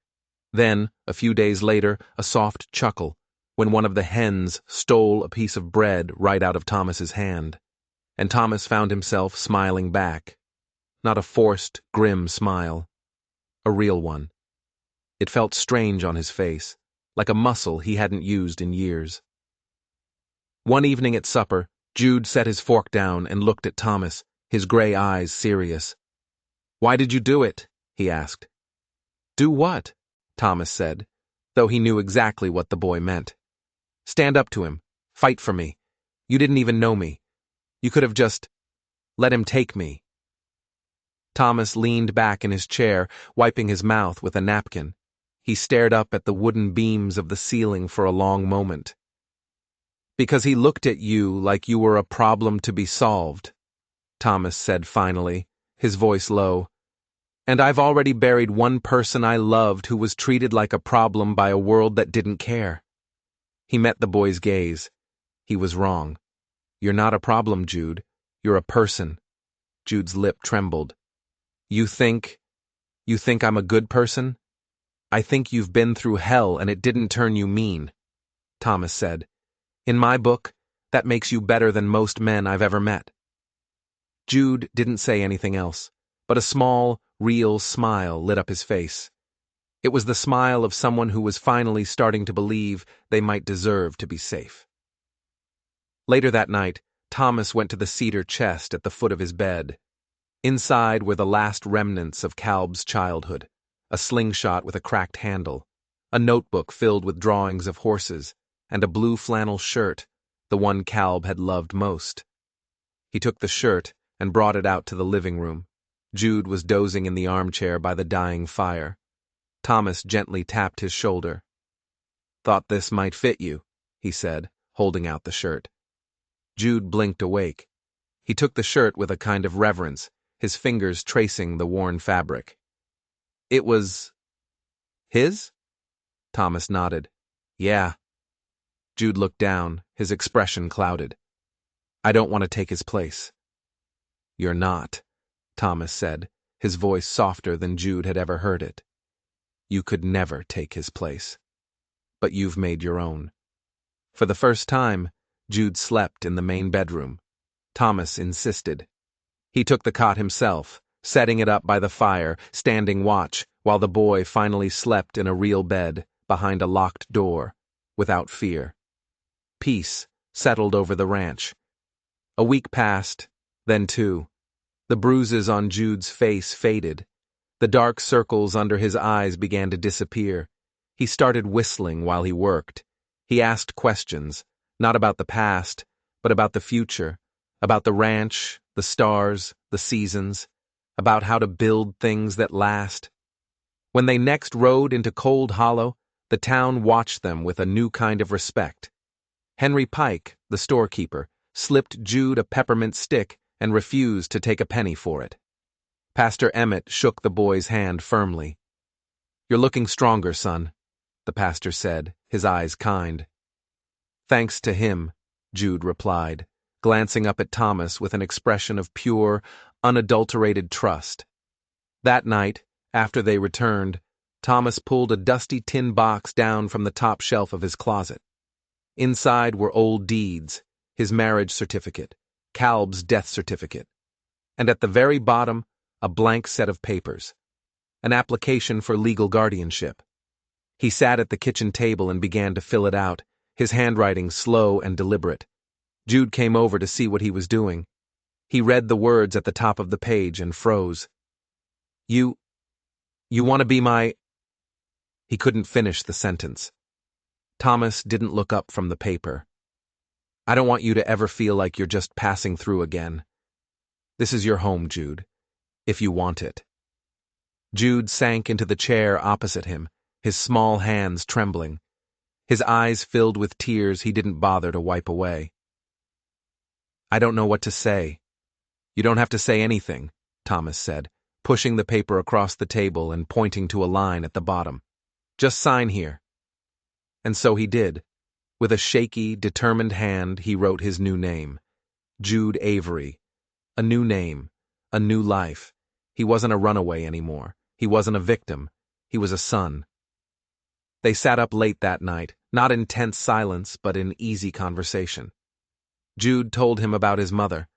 Then, a few days later, a soft chuckle, when one of the hens stole a piece of bread right out of Thomas's hand. And Thomas found himself smiling back. Not a forced, grim smile. A real one. It felt strange on his face, like a muscle he hadn't used in years. One evening at supper, Jude set his fork down and looked at Thomas, his gray eyes serious. "Why did you do it?" he asked. "Do what?" Thomas said, though he knew exactly what the boy meant. "Stand up to him. Fight for me. You didn't even know me. You could have just let him take me." Thomas leaned back in his chair, wiping his mouth with a napkin. He stared up at the wooden beams of the ceiling for a long moment. "Because he looked at you like you were a problem to be solved," Thomas said finally, his voice low. "And I've already buried one person I loved who was treated like a problem by a world that didn't care." He met the boy's gaze. He was wrong. "You're not a problem, Jude. You're a person." Jude's lip trembled. You think I'm a good person? I think you've been through hell and it didn't turn you mean," Thomas said. "In my book, that makes you better than most men I've ever met." Jude didn't say anything else, but a small, real smile lit up his face. It was the smile of someone who was finally starting to believe they might deserve to be safe. Later that night, Thomas went to the cedar chest at the foot of his bed. Inside were the last remnants of Calb's childhood, a slingshot with a cracked handle, a notebook filled with drawings of horses, and a blue flannel shirt, the one Calb had loved most. He took the shirt and brought it out to the living room. Jude was dozing in the armchair by the dying fire. Thomas gently tapped his shoulder. "Thought this might fit you," he said, holding out the shirt. Jude blinked awake. He took the shirt with a kind of reverence, his fingers tracing the worn fabric. "It was his?" Thomas nodded. "Yeah." Jude looked down, his expression clouded. "I don't want to take his place." "You're not," Thomas said, his voice softer than Jude had ever heard it. "You could never take his place. But you've made your own." For the first time, Jude slept in the main bedroom. Thomas insisted. He took the cot himself, setting it up by the fire, standing watch, while the boy finally slept in a real bed, behind a locked door, without fear. Peace settled over the ranch. A week passed, then two. The bruises on Jude's face faded. The dark circles under his eyes began to disappear. He started whistling while he worked. He asked questions, not about the past, but about the future, about the ranch, the stars, the seasons, about how to build things that last. When they next rode into Cold Hollow, the town watched them with a new kind of respect. Henry Pike, the storekeeper, slipped Jude a peppermint stick and refused to take a penny for it. Pastor Emmett shook the boy's hand firmly. "You're looking stronger, son," the pastor said, his eyes kind. "Thanks to him," Jude replied, glancing up at Thomas with an expression of pure, unadulterated trust. That night, after they returned, Thomas pulled a dusty tin box down from the top shelf of his closet. Inside were old deeds, his marriage certificate, Calb's death certificate, and at the very bottom, a blank set of papers, an application for legal guardianship. He sat at the kitchen table and began to fill it out, his handwriting slow and deliberate. Jude came over to see what he was doing. He read the words at the top of the page and froze. You want to be my... He couldn't finish the sentence. Thomas didn't look up from the paper. I don't want you to ever feel like you're just passing through again. This is your home, Jude, if you want it. Jude sank into the chair opposite him, his small hands trembling. His eyes filled with tears he didn't bother to wipe away. I don't know what to say. You don't have to say anything, Thomas said, pushing the paper across the table and pointing to a line at the bottom. Just sign here. And so he did. With a shaky, determined hand, he wrote his new name. Jude Avery. A new name. A new life. He wasn't a runaway anymore. He wasn't a victim. He was a son. They sat up late that night, not in tense silence, but in easy conversation. Jude told him about his mother,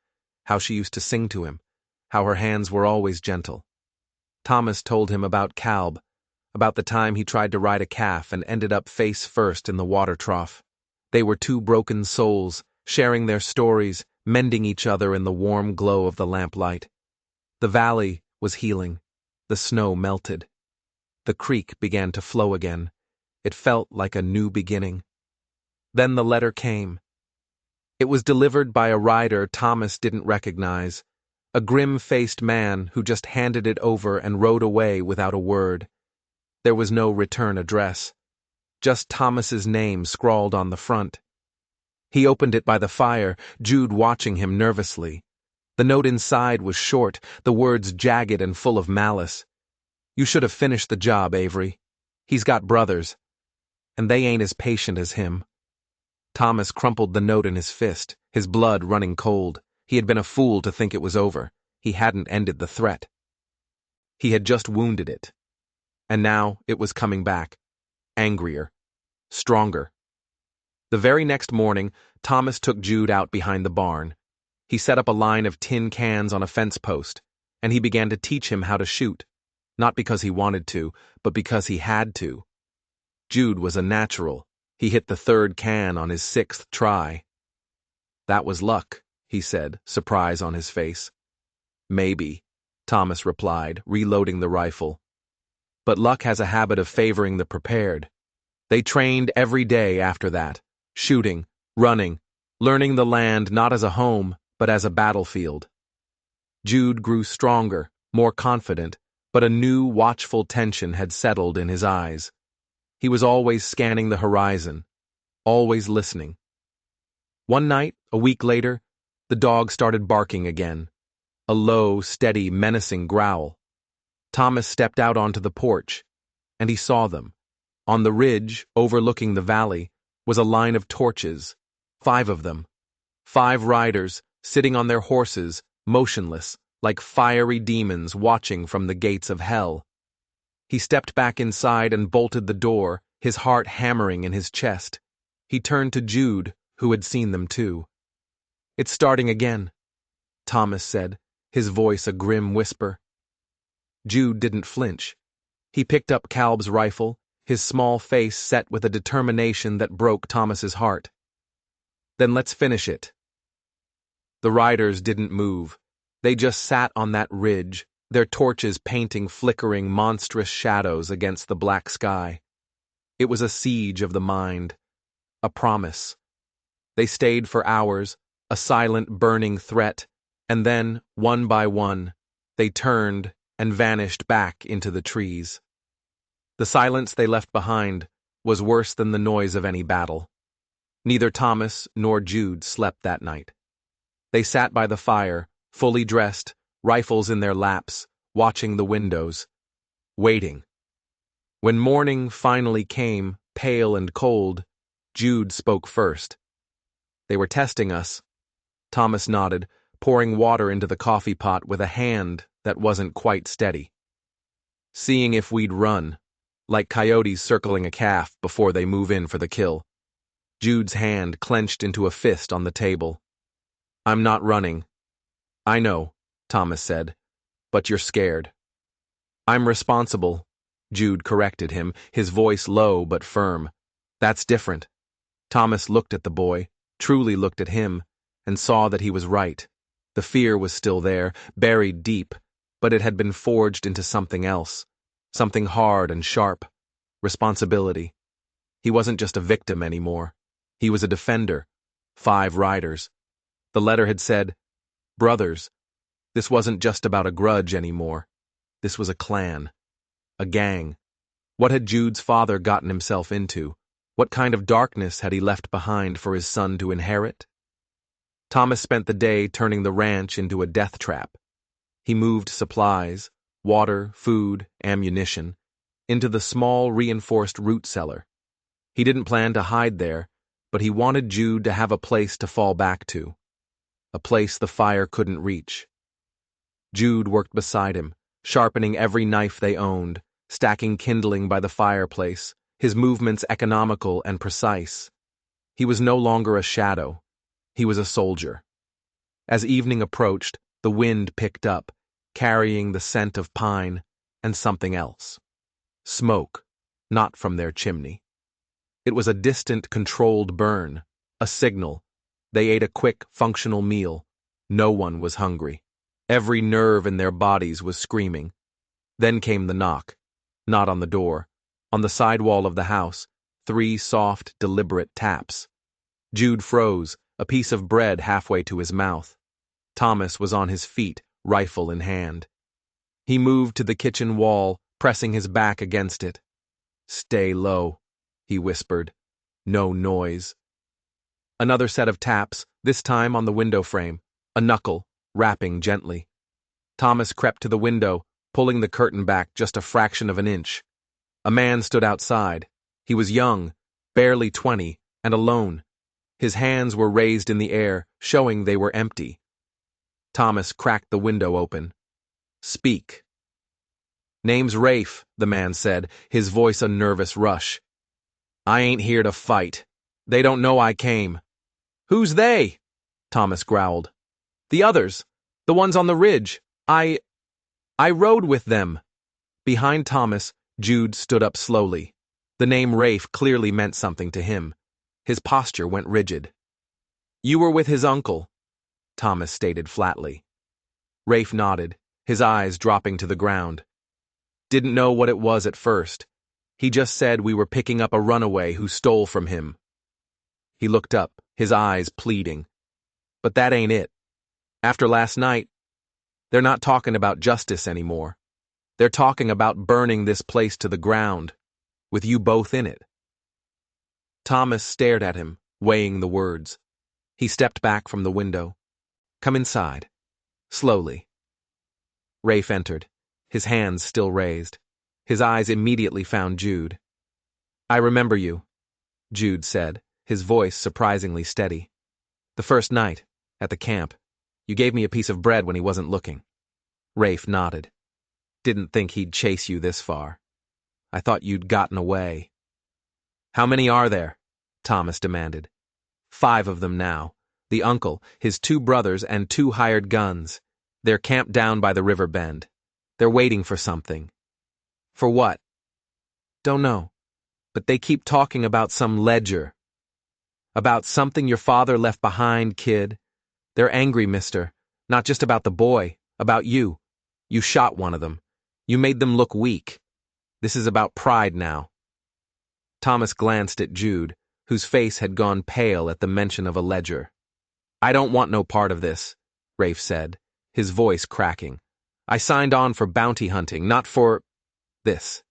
how she used to sing to him, how her hands were always gentle. Thomas told him about Calb, about the time he tried to ride a calf and ended up face first in the water trough. They were two broken souls, sharing their stories, mending each other in the warm glow of the lamplight. The valley was healing. The snow melted. The creek began to flow again. It felt like a new beginning. Then the letter came. It was delivered by a rider Thomas didn't recognize, a grim-faced man who just handed it over and rode away without a word. There was no return address, just Thomas's name scrawled on the front. He opened it by the fire, Jude watching him nervously. The note inside was short, the words jagged and full of malice. You should have finished the job, Avery. He's got brothers, and they ain't as patient as him. Thomas crumpled the note in his fist, his blood running cold. He had been a fool to think it was over. He hadn't ended the threat. He had just wounded it. And now it was coming back, angrier, stronger. The very next morning, Thomas took Jude out behind the barn. He set up a line of tin cans on a fence post, and he began to teach him how to shoot, not because he wanted to, but because he had to. Jude was a natural. He hit the third can on his 6th try. That was luck, he said, surprise on his face. Maybe, Thomas replied, reloading the rifle. But luck has a habit of favoring the prepared. They trained every day after that, shooting, running, learning the land not as a home, but as a battlefield. Jude grew stronger, more confident, but a new, watchful tension had settled in his eyes. He was always scanning the horizon, always listening. One night, a week later, the dog started barking again, a low, steady, menacing growl. Thomas stepped out onto the porch, and he saw them. On the ridge, overlooking the valley, was a line of torches, 5 of them. 5 riders, sitting on their horses, motionless, like fiery demons watching from the gates of hell. He stepped back inside and bolted the door, his heart hammering in his chest. He turned to Jude, who had seen them too. It's starting again, Thomas said, his voice a grim whisper. Jude didn't flinch. He picked up Calb's rifle, his small face set with a determination that broke Thomas's heart. Then let's finish it. The riders didn't move. They just sat on that ridge, their torches painting flickering, monstrous shadows against the black sky. It was a siege of the mind, a promise. They stayed for hours, a silent, burning threat, and then, one by one, they turned and vanished back into the trees. The silence they left behind was worse than the noise of any battle. Neither Thomas nor Jude slept that night. They sat by the fire, fully dressed, rifles in their laps, watching the windows, waiting. When morning finally came, pale and cold, Jude spoke first. They were testing us. Thomas nodded, pouring water into the coffee pot with a hand that wasn't quite steady. Seeing if we'd run, like coyotes circling a calf before they move in for the kill. Jude's hand clenched into a fist on the table. I'm not running. I know, Thomas said, but you're scared. I'm responsible, Jude corrected him, his voice low but firm. That's different. Thomas looked at the boy, truly looked at him, and saw that he was right. The fear was still there, buried deep, but it had been forged into something else, something hard and sharp. Responsibility. He wasn't just a victim anymore. He was a defender. 5 riders. The letter had said, "Brothers." This wasn't just about a grudge anymore. This was a clan. A gang. What had Jude's father gotten himself into? What kind of darkness had he left behind for his son to inherit? Thomas spent the day turning the ranch into a death trap. He moved supplies, water, food, ammunition, into the small reinforced root cellar. He didn't plan to hide there, but he wanted Jude to have a place to fall back to. A place the fire couldn't reach. Jude worked beside him, sharpening every knife they owned, stacking kindling by the fireplace, his movements economical and precise. He was no longer a shadow. He was a soldier. As evening approached, the wind picked up, carrying the scent of pine and something else. Smoke, not from their chimney. It was a distant, controlled burn, a signal. They ate a quick, functional meal. No one was hungry. Every nerve in their bodies was screaming. Then came the knock. Not on the door. On the side wall of the house, 3 soft, deliberate taps. Jude froze, a piece of bread halfway to his mouth. Thomas was on his feet, rifle in hand. He moved to the kitchen wall, pressing his back against it. "Stay low," he whispered. "No noise." Another set of taps, this time on the window frame, a knuckle, rapping gently. Thomas crept to the window, pulling the curtain back just a fraction of an inch. A man stood outside. He was young, barely 20, and alone. His hands were raised in the air, showing they were empty. Thomas cracked the window open. "Speak." "Name's Rafe," the man said, his voice a nervous rush. "I ain't here to fight. They don't know I came." "Who's they?" Thomas growled. "The others. The ones on the ridge. I rode with them." Behind Thomas, Jude stood up slowly. The name Rafe clearly meant something to him. His posture went rigid. "You were with his uncle," Thomas stated flatly. Rafe nodded, his eyes dropping to the ground. "Didn't know what it was at first. He just said we were picking up a runaway who stole from him." He looked up, his eyes pleading. "But that ain't it. After last night, they're not talking about justice anymore. They're talking about burning this place to the ground, with you both in it." Thomas stared at him, weighing the words. He stepped back from the window. "Come inside." Slowly. Rafe entered, his hands still raised. His eyes immediately found Jude. "I remember you," Jude said, his voice surprisingly steady. "The first night, at the camp, you gave me a piece of bread when he wasn't looking." Rafe nodded. "Didn't think he'd chase you this far. I thought you'd gotten away." "How many are there?" Thomas demanded. 5 of them now. The uncle, his 2 brothers, and 2 hired guns. They're camped down by the river bend. They're waiting for something. "For what?" "Don't know. But they keep talking about some ledger. About something your father left behind, kid. They're angry, mister. Not just about the boy, about you. You shot one of them. You made them look weak. This is about pride now." Thomas glanced at Jude, whose face had gone pale at the mention of a ledger. "I don't want no part of this," Rafe said, his voice cracking. "I signed on for bounty hunting, not for this."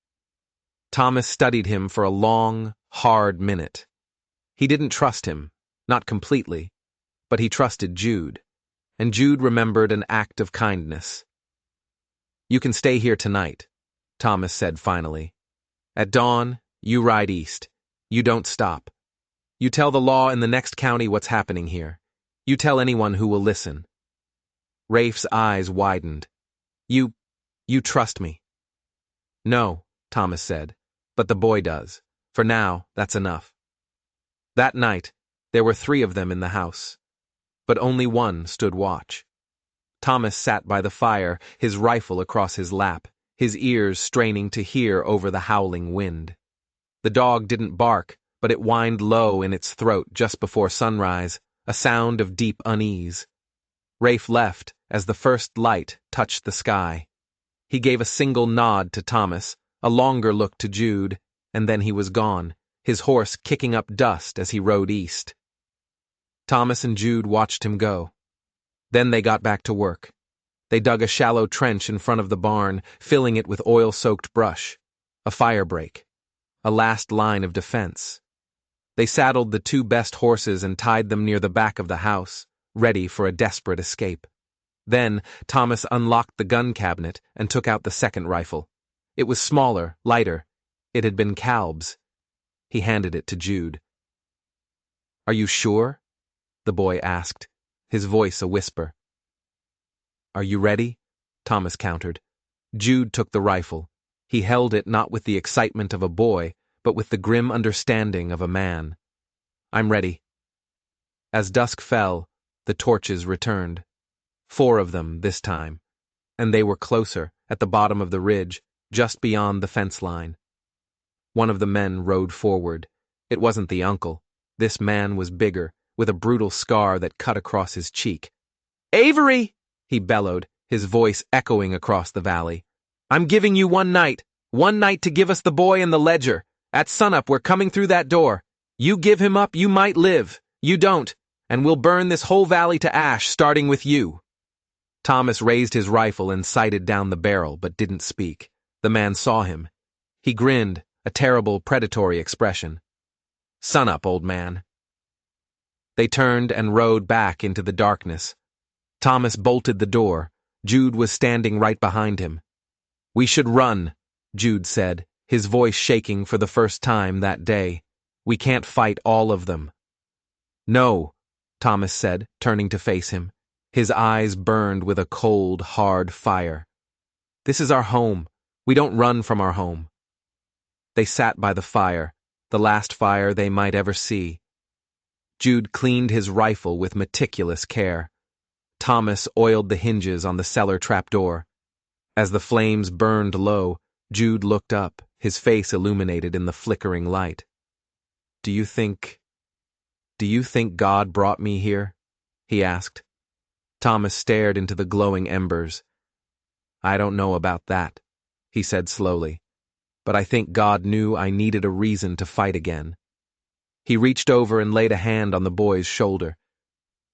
Thomas studied him for a long, hard minute. He didn't trust him, not completely, but he trusted Jude, and Jude remembered an act of kindness. "You can stay here tonight," Thomas said finally. "At dawn, you ride east. You don't stop. You tell the law in the next county what's happening here. You tell anyone who will listen." Rafe's eyes widened. You trust me?" "No," Thomas said, "but the boy does. For now, that's enough." That night, there were 3 of them in the house, but only one stood watch. Thomas sat by the fire, his rifle across his lap, his ears straining to hear over the howling wind. The dog didn't bark, but it whined low in its throat just before sunrise, a sound of deep unease. Rafe left as the first light touched the sky. He gave a single nod to Thomas, a longer look to Jude, and then he was gone, his horse kicking up dust as he rode east. Thomas and Jude watched him go. Then they got back to work. They dug a shallow trench in front of the barn, filling it with oil-soaked brush, a fire break, a last line of defense. They saddled the two best horses and tied them near the back of the house, ready for a desperate escape. Then Thomas unlocked the gun cabinet and took out the second rifle. It was smaller, lighter. It had been Calb's. He handed it to Jude. "Are you sure?" the boy asked, his voice a whisper. "Are you ready?" Thomas countered. Jude took the rifle. He held it not with the excitement of a boy, but with the grim understanding of a man. "I'm ready." As dusk fell, the torches returned. 4 of them this time, and they were closer, at the bottom of the ridge, just beyond the fence line. One of the men rode forward. It wasn't the uncle. This man was bigger, with a brutal scar that cut across his cheek. "Avery!" he bellowed, his voice echoing across the valley. "I'm giving you one night to give us the boy and the ledger. At sunup, we're coming through that door. You give him up, you might live. You don't, and we'll burn this whole valley to ash, starting with you." Thomas raised his rifle and sighted down the barrel, but didn't speak. The man saw him. He grinned, a terrible, predatory expression. "Sunup, old man." They turned and rode back into the darkness. Thomas bolted the door. Jude was standing right behind him. "We should run," Jude said, his voice shaking for the first time that day. "We can't fight all of them." "No," Thomas said, turning to face him. His eyes burned with a cold, hard fire. "This is our home. We don't run from our home." They sat by the fire, the last fire they might ever see. Jude cleaned his rifle with meticulous care. Thomas oiled the hinges on the cellar trapdoor. As the flames burned low, Jude looked up, his face illuminated in the flickering light. Do you think God brought me here?" he asked. Thomas stared into the glowing embers. "I don't know about that," he said slowly, "but I think God knew I needed a reason to fight again." He reached over and laid a hand on the boy's shoulder.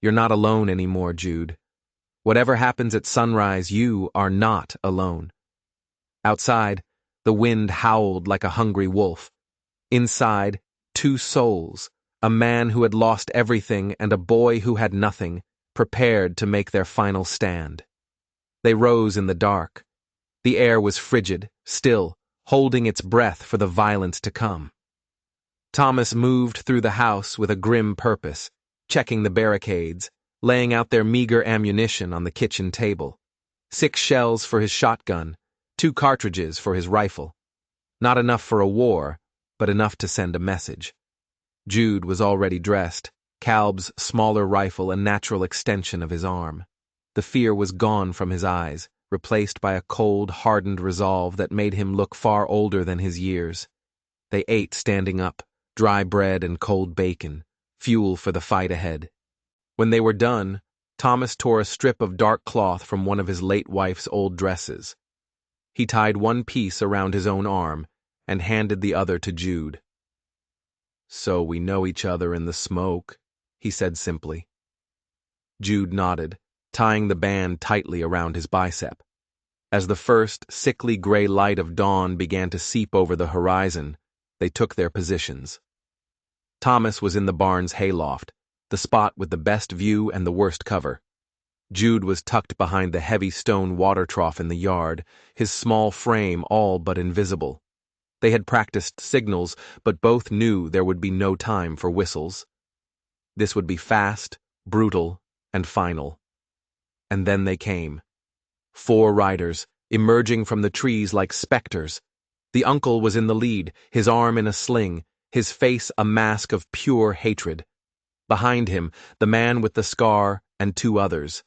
"You're not alone anymore, Jude. Whatever happens at sunrise, you are not alone." Outside, the wind howled like a hungry wolf. Inside, 2 souls, a man who had lost everything and a boy who had nothing, prepared to make their final stand. They rose in the dark. The air was frigid, still, holding its breath for the violence to come. Thomas moved through the house with a grim purpose, checking the barricades, laying out their meager ammunition on the kitchen table. 6 shells for his shotgun, 2 cartridges for his rifle. Not enough for a war, but enough to send a message. Jude was already dressed, Calb's smaller rifle a natural extension of his arm. The fear was gone from his eyes, replaced by a cold, hardened resolve that made him look far older than his years. They ate standing up, dry bread and cold bacon, fuel for the fight ahead. When they were done, Thomas tore a strip of dark cloth from one of his late wife's old dresses. He tied one piece around his own arm and handed the other to Jude. "So we know each other in the smoke," he said simply. Jude nodded, tying the band tightly around his bicep. As the first sickly gray light of dawn began to seep over the horizon, they took their positions. Thomas was in the barn's hayloft, the spot with the best view and the worst cover. Jude was tucked behind the heavy stone water trough in the yard, his small frame all but invisible. They had practiced signals, but both knew there would be no time for whistles. This would be fast, brutal, and final. And then they came. 4 riders, emerging from the trees like specters. The uncle was in the lead, his arm in a sling, his face a mask of pure hatred. Behind him, the man with the scar and 2 others.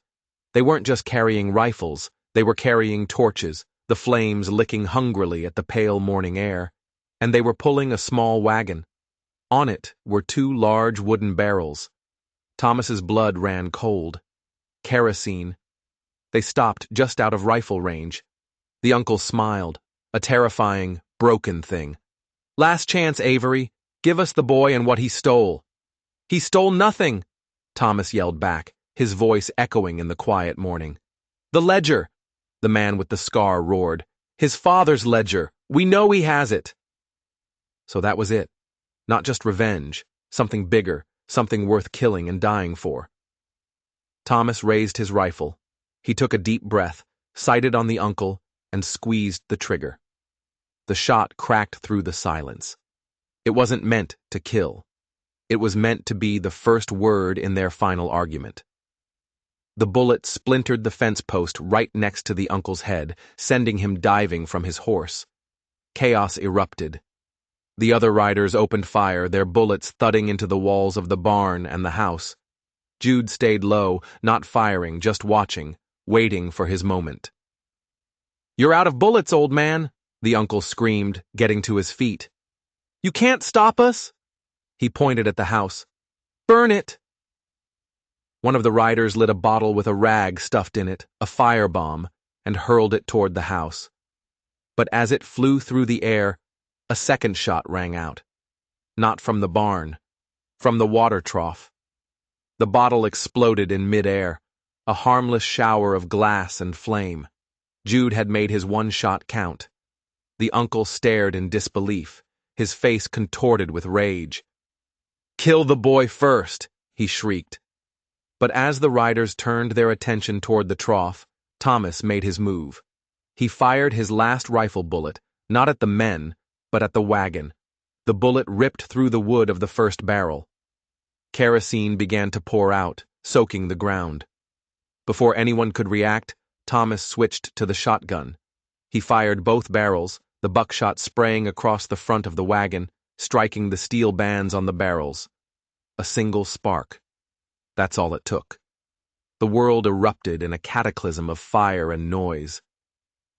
They weren't just carrying rifles, they were carrying torches, the flames licking hungrily at the pale morning air, and they were pulling a small wagon. On it were 2 large wooden barrels. Thomas's blood ran cold. Kerosene. They stopped just out of rifle range. The uncle smiled, a terrifying, broken thing. "Last chance, Avery. Give us the boy and what he stole." "He stole nothing," Thomas yelled back, his voice echoing in the quiet morning. "The ledger," the man with the scar roared. "His father's ledger. We know he has it." So that was it. Not just revenge, something bigger, something worth killing and dying for. Thomas raised his rifle. He took a deep breath, sighted on the uncle, and squeezed the trigger. The shot cracked through the silence. It wasn't meant to kill. It was meant to be the first word in their final argument. The bullet splintered the fence post right next to the uncle's head, sending him diving from his horse. Chaos erupted. The other riders opened fire, their bullets thudding into the walls of the barn and the house. Jude stayed low, not firing, just watching, waiting for his moment. "You're out of bullets, old man," the uncle screamed, getting to his feet. "You can't stop us?" He pointed at the house. "Burn it!" One of the riders lit a bottle with a rag stuffed in it, a firebomb, and hurled it toward the house. But as it flew through the air, a second shot rang out. Not from the barn, from the water trough. The bottle exploded in midair, a harmless shower of glass and flame. Jude had made his one shot count. The uncle stared in disbelief, his face contorted with rage. "Kill the boy first," he shrieked. But as the riders turned their attention toward the trough, Thomas made his move. He fired his last rifle bullet, not at the men, but at the wagon. The bullet ripped through the wood of the first barrel. Kerosene began to pour out, soaking the ground. Before anyone could react, Thomas switched to the shotgun. He fired both barrels, the buckshot spraying across the front of the wagon, striking the steel bands on the barrels. A single spark. That's all it took. The world erupted in a cataclysm of fire and noise.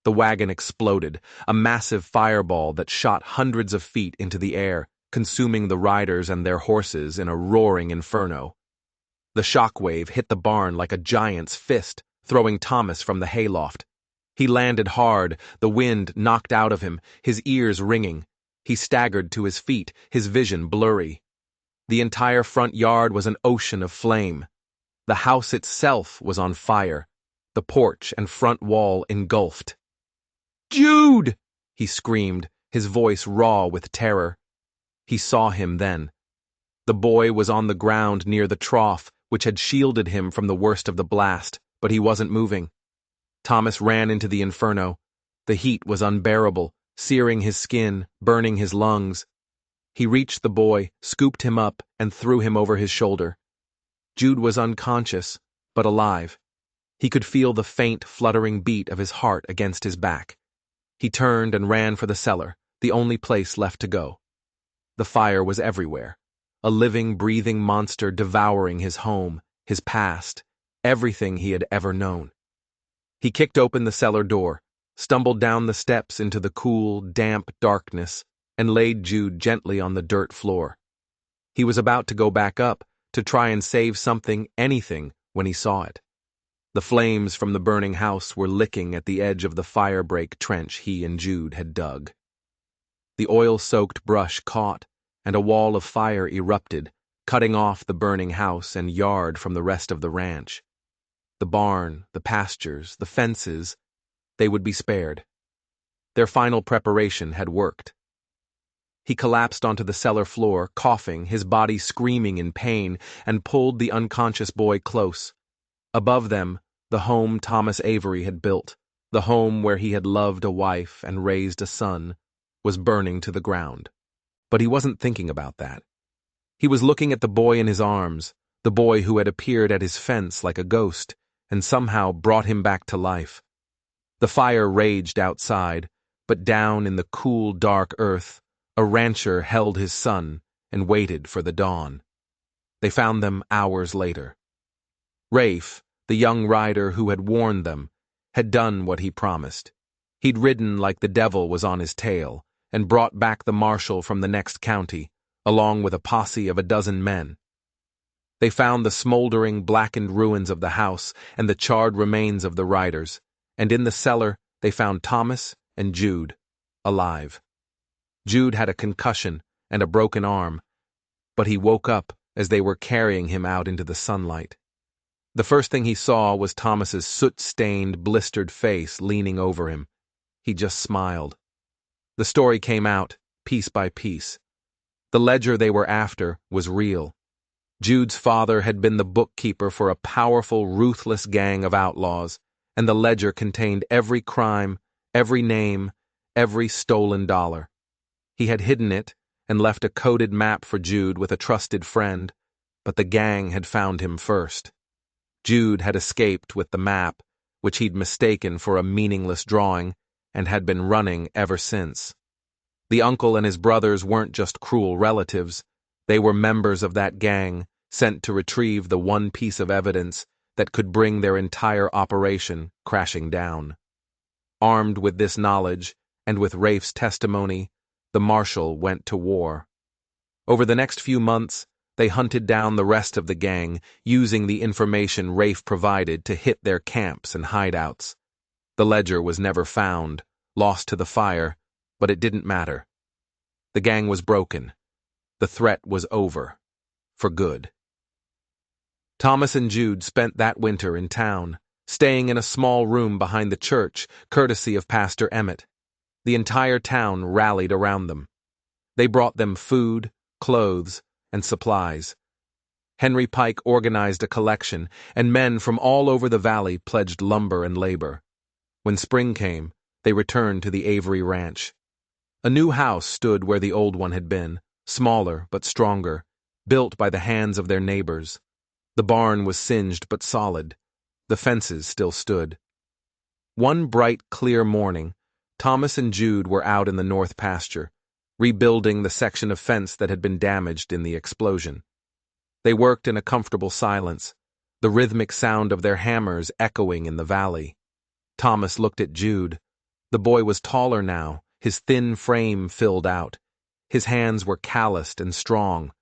The wagon exploded, a massive fireball that shot hundreds of feet into the air, consuming the riders and their horses in a roaring inferno. The shockwave hit the barn like a giant's fist, throwing Thomas from the hayloft. He landed hard, the wind knocked out of him, his ears ringing. He staggered to his feet, his vision blurry. The entire front yard was an ocean of flame. The house itself was on fire, the porch and front wall engulfed. "Jude!" he screamed, his voice raw with terror. He saw him then. The boy was on the ground near the trough, which had shielded him from the worst of the blast, but he wasn't moving. Thomas ran into the inferno. The heat was unbearable, searing his skin, burning his lungs. He reached the boy, scooped him up, and threw him over his shoulder. Jude was unconscious, but alive. He could feel the faint, fluttering beat of his heart against his back. He turned and ran for the cellar, the only place left to go. The fire was everywhere, a living, breathing monster devouring his home, his past, everything he had ever known. He kicked open the cellar door, stumbled down the steps into the cool, damp darkness, and laid Jude gently on the dirt floor. He was about to go back up, to try and save something, anything, when he saw it. The flames from the burning house were licking at the edge of the firebreak trench he and Jude had dug. The oil-soaked brush caught, and a wall of fire erupted, cutting off the burning house and yard from the rest of the ranch. The barn, the pastures, the fences, they would be spared. Their final preparation had worked. He collapsed onto the cellar floor, coughing, his body screaming in pain, and pulled the unconscious boy close. Above them, the home Thomas Avery had built, the home where he had loved a wife and raised a son, was burning to the ground. But he wasn't thinking about that. He was looking at the boy in his arms, the boy who had appeared at his fence like a ghost, and somehow brought him back to life. The fire raged outside, but down in the cool, dark earth, a rancher held his son and waited for the dawn. They found them hours later. Rafe, the young rider who had warned them, had done what he promised. He'd ridden like the devil was on his tail, and brought back the marshal from the next county, along with a posse of a dozen men. They found the smoldering, blackened ruins of the house and the charred remains of the riders, and in the cellar they found Thomas and Jude, alive. Jude had a concussion and a broken arm, but he woke up as they were carrying him out into the sunlight. The first thing he saw was Thomas's soot-stained, blistered face leaning over him. He just smiled. The story came out, piece by piece. The ledger they were after was real. Jude's father had been the bookkeeper for a powerful, ruthless gang of outlaws, and the ledger contained every crime, every name, every stolen dollar. He had hidden it and left a coded map for Jude with a trusted friend, but the gang had found him first. Jude had escaped with the map, which he'd mistaken for a meaningless drawing, and had been running ever since. The uncle and his brothers weren't just cruel relatives. They were members of that gang, sent to retrieve the one piece of evidence that could bring their entire operation crashing down. Armed with this knowledge, and with Rafe's testimony, the marshal went to war. Over the next few months, they hunted down the rest of the gang, using the information Rafe provided to hit their camps and hideouts. The ledger was never found, lost to the fire, but it didn't matter. The gang was broken. The threat was over. For good. Thomas and Jude spent that winter in town, staying in a small room behind the church, courtesy of Pastor Emmett. The entire town rallied around them. They brought them food, clothes, and supplies. Henry Pike organized a collection, and men from all over the valley pledged lumber and labor. When spring came, they returned to the Avery Ranch. A new house stood where the old one had been, smaller but stronger, built by the hands of their neighbors. The barn was singed but solid. The fences still stood. One bright, clear morning, Thomas and Jude were out in the north pasture, rebuilding the section of fence that had been damaged in the explosion. They worked in a comfortable silence, the rhythmic sound of their hammers echoing in the valley. Thomas looked at Jude. The boy was taller now, his thin frame filled out. His hands were calloused and strong.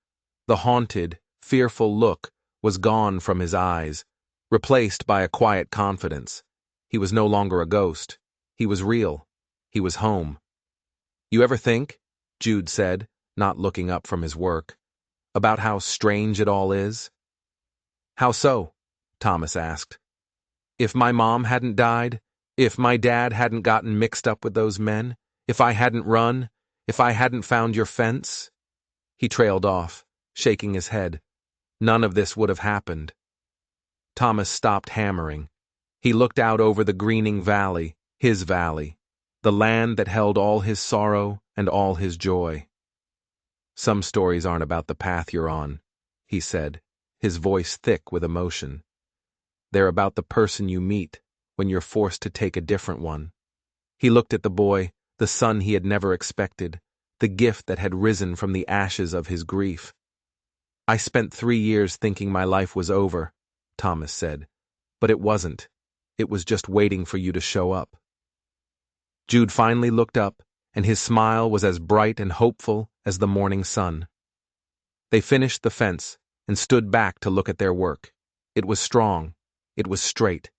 The haunted, fearful look was gone from his eyes, replaced by a quiet confidence. He was no longer a ghost. He was real. He was home. "You ever think," Jude said, not looking up from his work, "about how strange it all is?" "How so?" Thomas asked. "If my mom hadn't died, if my dad hadn't gotten mixed up with those men, if I hadn't run, if I hadn't found your fence—" He trailed off, shaking his head. None of this would have happened. Thomas stopped hammering. He looked out over the greening valley, his valley, the land that held all his sorrow and all his joy. "Some stories aren't about the path you're on," he said, his voice thick with emotion. "They're about the person you meet when you're forced to take a different one." He looked at the boy, the son he had never expected, the gift that had risen from the ashes of his grief. "I spent 3 years thinking my life was over," Thomas said, "but it wasn't. It was just waiting for you to show up." Jude finally looked up, and his smile was as bright and hopeful as the morning sun. They finished the fence and stood back to look at their work. It was strong. It was straight.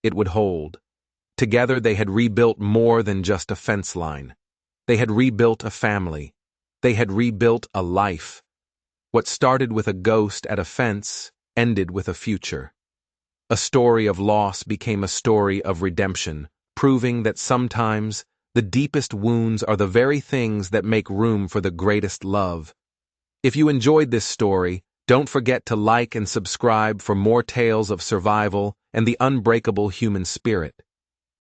It would hold. Together they had rebuilt more than just a fence line. They had rebuilt a family. They had rebuilt a life. What started with a ghost at a fence ended with a future. A story of loss became a story of redemption, proving that sometimes the deepest wounds are the very things that make room for the greatest love. If you enjoyed this story, don't forget to like and subscribe for more tales of survival and the unbreakable human spirit.